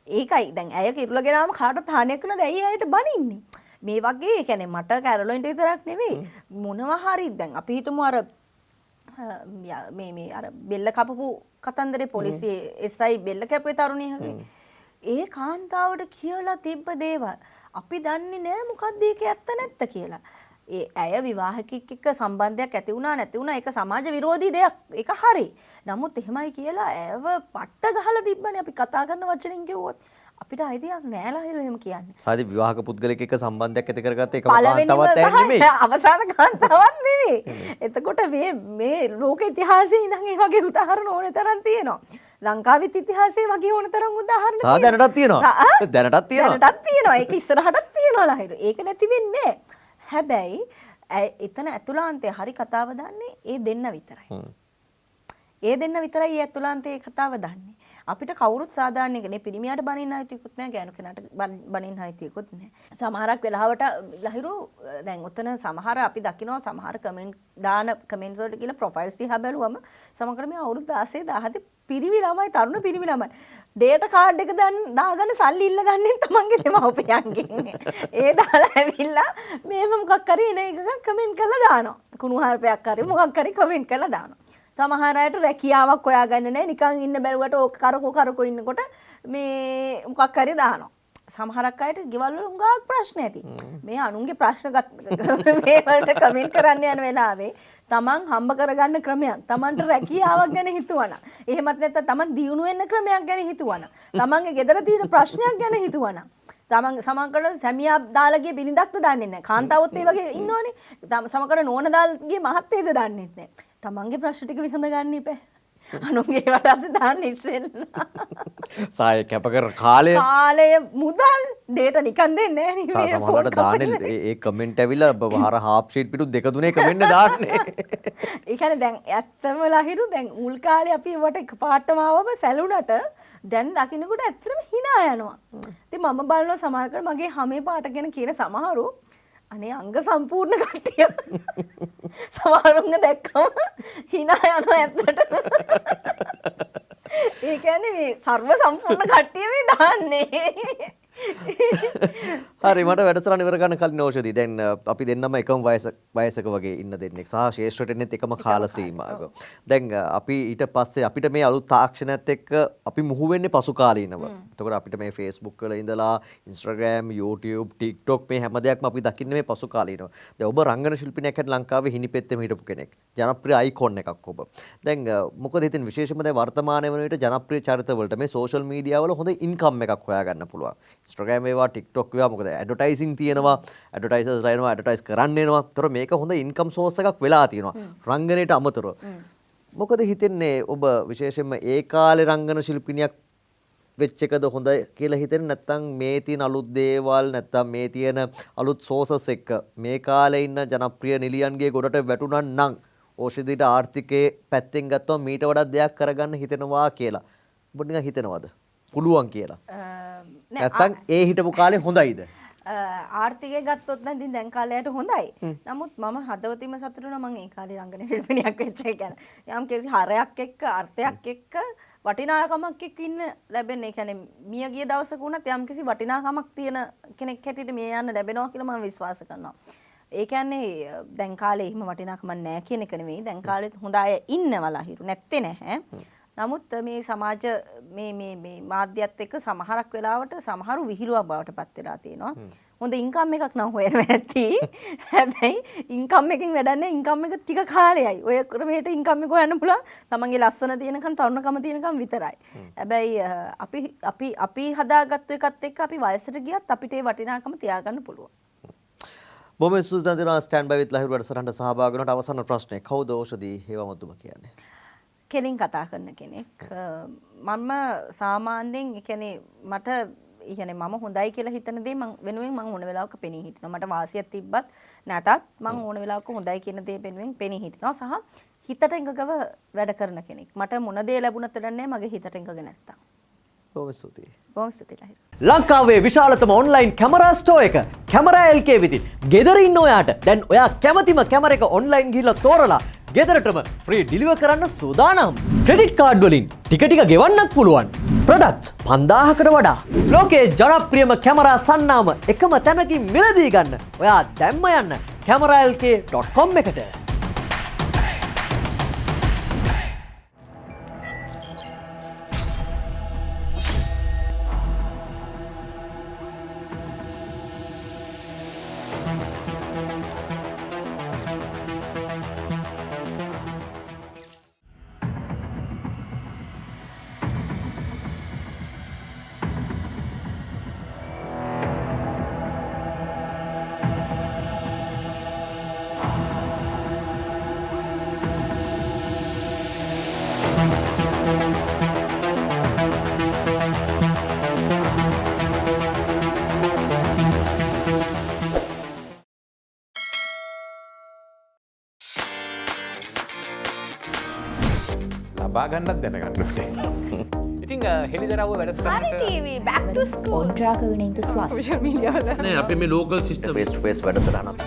ඒකයි දැන් ඇය කිරුල ගෙනාම කාටවත් හානියක් වෙනවද? ඇයි ඇයට බනින්නේ? මේ වගේ ඒ කියන්නේ මට කැරොලයින්ට විතරක් නෙවෙයි මොනවා හරි දැන් අපි හිතමු අර මේ අර බෙල්ල කපපු කතන්දරේ පොලිසියේ SI බෙල්ල කැපුවේ තරුණියගේ ඒ කාන්තාවට කියලා තිබ්බ දේවල් අපි දන්නේ නැහැ මොකක්ද ඒකේ ඇත්ත නැත්ත කියලා. ඒ ඇය විවාහකෙක් එක්ක සම්බන්ධයක් ඇති වුණා නැති වුණා ඒක සමාජ විරෝධී දෙයක්. ඒක හරි. නමුත් එහෙමයි කියලා ඇයව පට්ට ගහලා තිබ්බනේ අපි කතා කරන වචනෙන් කිව්වොත්. අපිට අයිතියක් නෑ ලහිරු එහෙම කියන්නේ. සාදි විවාහක පුද්ගලෙක් එක්ක සම්බන්ධයක් ඇති කරගත්ත එකම කාන්තාවක් නෙමෙයි. අවසාන කාන්තාවක් නෙමෙයි. එතකොට මේ ලෝක ඉතිහාසයේ ඉඳන් ඒ වගේ උදාහරණ ඕනේ තරම් තියෙනවා. ලංකාවේ ඉතිහාසයේ වගේ ඕන තරම් උදාහරණ තියෙනවා. දැනටත් තියෙනවා. දැනටත් තියෙනවා. දැනටත් තියෙනවා. ඒක ඉස්සරහටත් තියෙනවා ලහිරු. ඒක නැති වෙන්නේ නෑ. හැබැයි එතන ඇතුළාන්තයේ හරි කතාව දන්නේ ඒ දෙන්න විතරයි. ඒ දෙන්න විතරයි ඒ ඇතුළාන්තයේ කතාව දන්නේ. අපිට කවුරුත් සාධාරණ එකනේ පිරිමියාට බනින්න හිතියකුත් නැහැ ගෑනු කෙනාට බනින්න හිතියකුත් නැහැ. සමහරක් වෙලාවට ලහිරු දැන් උතන සමහර අපි දකිනවා සමහර කමෙන්ට් දාන කමෙන්ට්ස් වලට කියලා ප්‍රොෆයිල්ස් දිහා බැලුවම සමහර මේ අවුරුදු 16 17 පිරිමි ළමයි තරුණ පිරිමි ළමයි ඩේටා කාඩ් එක දාගන්න සල්ලි ඉල්ල ගන්නෙ තමන්ගේ දෙමව්පියන්ගෙන්. ඒ දාලා ඇවිල්ලා මේව මොකක් හරි එන එකක් කමෙන්ට් කරලා දානවා. කුණුහරුපයක් හරි මොකක් හරි කමෙන්ට් කරලා දානවා. සමහර අයට රැකියාවක් හොයාගන්න නැහැ නිකන් ඉන්න බැරුවට ඕක කරකෝ ඉන්නකොට මේ මොකක් හරි දානවා. සමහරක් අයට ගෙවල් වල හුඟක් ප්‍රශ්න ඇති. මේ අනුන්ගේ ප්‍රශ්න මේ වලට කමෙන්ට් කරන්න යන වෙලාවේ තමන් හම්බ කරගන්න ක්‍රමයක් තමන්ට රැකියාවක් ගැන හිතුවනම් එහෙමත් නැත්නම් තමන් දියුණු වෙන්න ක්‍රමයක් ගැන හිතුවනම් තමන්ගේ ගෙදර තියෙන ප්‍රශ්නයක් ගැන හිතුවනම් තමන් සමහරකට සැමියා දාලා ගිය බිරිඳක්ද දන්නේ නැහැ. කාන්තාවොත් ඒ වගේ ඉන්නවනේ. සමහරකට නෝන දාලා ගිය මහත්තයද දන්නේ නැහැ. තමන්ගේ ප්‍රශ්න ටික විසඳ ගන්න ඉපේ. අනුන්ගේ වලට දාන්න ඉස්සෙල්ලා. සාය කැප කර කාලය මුදල් ඩේටා නිකන් දෙන්නේ නැහැ නේ. සමහරවිට දාන්නේ ඒ කමෙන්ට් ඇවිල්ලා හර හාෆ් ෂීට් පිටු දෙක තුනේ කමෙන්ට් දාන්නේ. ඒ කියන්නේ දැන් ඇත්තම ලහිරු දැන් මුල් කාලේ අපි වට එකපාරටම ආවම සැලුනට දැන් දකින්නකොට ඇත්තටම hina යනවා. ඉතින් මම බලනවා සමහරකට මගේ හැමේ පාට ගැන කියන සමහරු අනේ අංග සම්පූර්ණ කට්ටිය සමහරුන්ව දැක්කම hina යනවා ඇත්තට. ඒ කියන්නේ මේ සර්ව සම්පූර්ණ කට්ටිය මේ දාන්නේ. හරි මට වැඩසටහන ඉවර ගන්න කලින් ඕෂදී දැන් අපි දෙන්නම එකම වයසක වගේ ඉන්න දෙන්නෙක් සහ ශේෂ්ත්‍රයට එන්නෙත් එකම කාල සීමාවක. දැන් අපි ඊට පස්සේ අපිට මේ අලුත් තාක්ෂණයත් එක්ක අපි මුහු වෙන්නේ පසු කාලීනව. එතකොට අපිට මේ Facebook වල ඉඳලා Instagram, YouTube, TikTok මේ හැම දෙයක්ම අපි දකින්නේ මේ පසු කාලීනව. දැන් ඔබ රංගන ශිල්පිනියක් හැට ලංකාවේ හිනිපෙත්තෙම හිටපු කෙනෙක්. ජනප්‍රිය අයිකොන් එකක් ඔබ. දැන් මොකද හිතෙන්නේ විශේෂයෙන්ම දැන් වර්තමානයේ වන විට ජනප්‍රිය චරිත වලට මේ සෝෂල් මීඩියා වල හොඳ ඉන්කම් එකක් හොයාගන්න පුළුවන්. Instagram ඒවා TikTok ඒවා මොකද ඇඩ්වර්ටයිසින් තියෙනවා ඇඩ්වර්ටයිසර්ස්ලා එනවා ඇඩ්වර්ටයිස් කරන්න එනවා. ඒතර මේක හොඳ ඉන්කම් සෝස් එකක් වෙලා තියෙනවා. රංගනයට අමතරව. මොකද හිතෙන්නේ ඔබ විශේෂයෙන්ම ඒ කාලේ රංගන ශිල්පිනියක් වෙච් එකද හොඳ කියලා හිතෙන්නේ නැත්නම් මේ තියෙන අලුත් දේවල් නැත්නම් මේ තියෙන අලුත් සෝසස් එක්ක මේ කාලේ ඉන්න ජනප්‍රිය නිලියන්ගේ ගොඩට වැටුණා නම් ඕෂධීට ආර්ථිකයේ පැත්තෙන් ගත්තොත් මීට වඩා දෙයක් කරගන්න හිතෙනවා කියලා. ඔබ නිකන් හිතනවද? පුළුවන් කියලා. නැත්තම් ඒ හිටපු කාලේ හොඳයිද? ආර්ථිකය ගත්තොත් නම් ඉතින් දැන් කාලයට හොඳයි. නමුත් මම හදවතින්ම සතුටු වෙනවා මම ඒ කාලේ රංගන ශිල්පිනියක් වෙච්ච එක ගැන. යම් කිසි හරයක් එක්ක අර්ථයක් එක්ක වටිනාකමක් එක්ක ඉන්න ලැබෙන්නේ. ඒ කියන්නේ මිය ගිය දවසක වුණත් යම් කිසි වටිනාකමක් තියෙන කෙනෙක් හැටියට මිය යන්න ලැබෙනවා කියලා මම විශ්වාස කරනවා. ඒ කියන්නේ දැන් කාලේ එහෙම වටිනාකමක් නැහැ කියන එක නෙවෙයි. දැන් කාලෙත් හොඳ අය ඉන්නවා ලහිරු. නැත්තේ නැහැ. නමුත් මේ සමාජ මේ මාධ්‍යත් එක්ක සමහරක් වෙලාවට සමහරු විහිළුවක් බවට පත් වෙලා තියෙනවා. හොඳ ඉන්කම් එකක් නම් හොයනවා ඇති. හැබැයි ඉන්කම් එකකින් වැඩක් නැහැ. ඉන්කම් එක ටික කාලයයි. ඔය ක්‍රමයට ඉන්කම් එක හොයන්න පුළුවන්. තමන්ගේ ලස්සන තියෙනකන් තරුණකම තියෙනකන් විතරයි. හැබැයි අපි හදාගත්තු එකත් එක්ක අපි වයසට ගියත් අපිට ඒ වටිනාකම තියාගන්න පුළුවන්. බොහොම ස්තුතියි තන්තිරා ස්ටෑන්ඩ් බයි විත් ලහිරු වැඩසටහනට සහභාගී වුණාට අවසාන ප්‍රශ්නේ කවුද ඖෂධී හේවමතුම කියන්නේ? කෙලින් කතා කරන කෙනෙක්. මම සාමාන්‍යයෙන් ඒ කියන්නේ මට ඒ කියන්නේ මම හොඳයි කියලා හිතන දේ මම වෙනුවෙන් මම ඕන වෙලාවක පෙනී හිටිනවා. මට වාසියක් තිබ්බත් නැතත් මම ඕන වෙලාවක හොඳයි කියන දේ වෙනුවෙන් පෙනී හිටිනවා සහ හිතට එකගව වැඩ කරන කෙනෙක්. මට මොන දේ ලැබුණත් වැඩන්නේ මගේ හිතට එකග නැත්තම්. බොහොම ස්තුතියි. බොහොම ස්තුතියි ලහිරු. ලංකාවේ විශාලතම ඔන්ලයින් කැමරා ස්ටෝ එක කැමරා LK විදින් ගෙදර ඉන්න ඔයාට දැන් ඔයා කැමතිම කැමර එක ඔන්ලයින් ගිහිල්ලා තෝරලා ගෙදරටම ෆ්‍රී ඩිලිවර් කරන්න සූදානම්. ක්‍රෙඩිට් කාඩ් වලින් ටික ටික ගෙවන්නත් පුළුවන්. ප්‍රොඩක්ට්ස් 5000කට වඩා. ලෝකේ ජනප්‍රියම කැමරා සන්නාම එකම තැනකින් මිලදී ගන්න. ඔයා දැම්ම යන්න cameralk.com එකට. ලබා ගන්නත් දැනගන්න ඕනේ. ඉතින් හෙළිදරව්ව වැඩසටහනට TV back to school. ඔන්ට්‍රාගණින්ද ස්වාස් නෑ අපි මේ ලෝකල් සිස්ටම් ෆේස් ටු ෆේස් වැඩසටහනක්.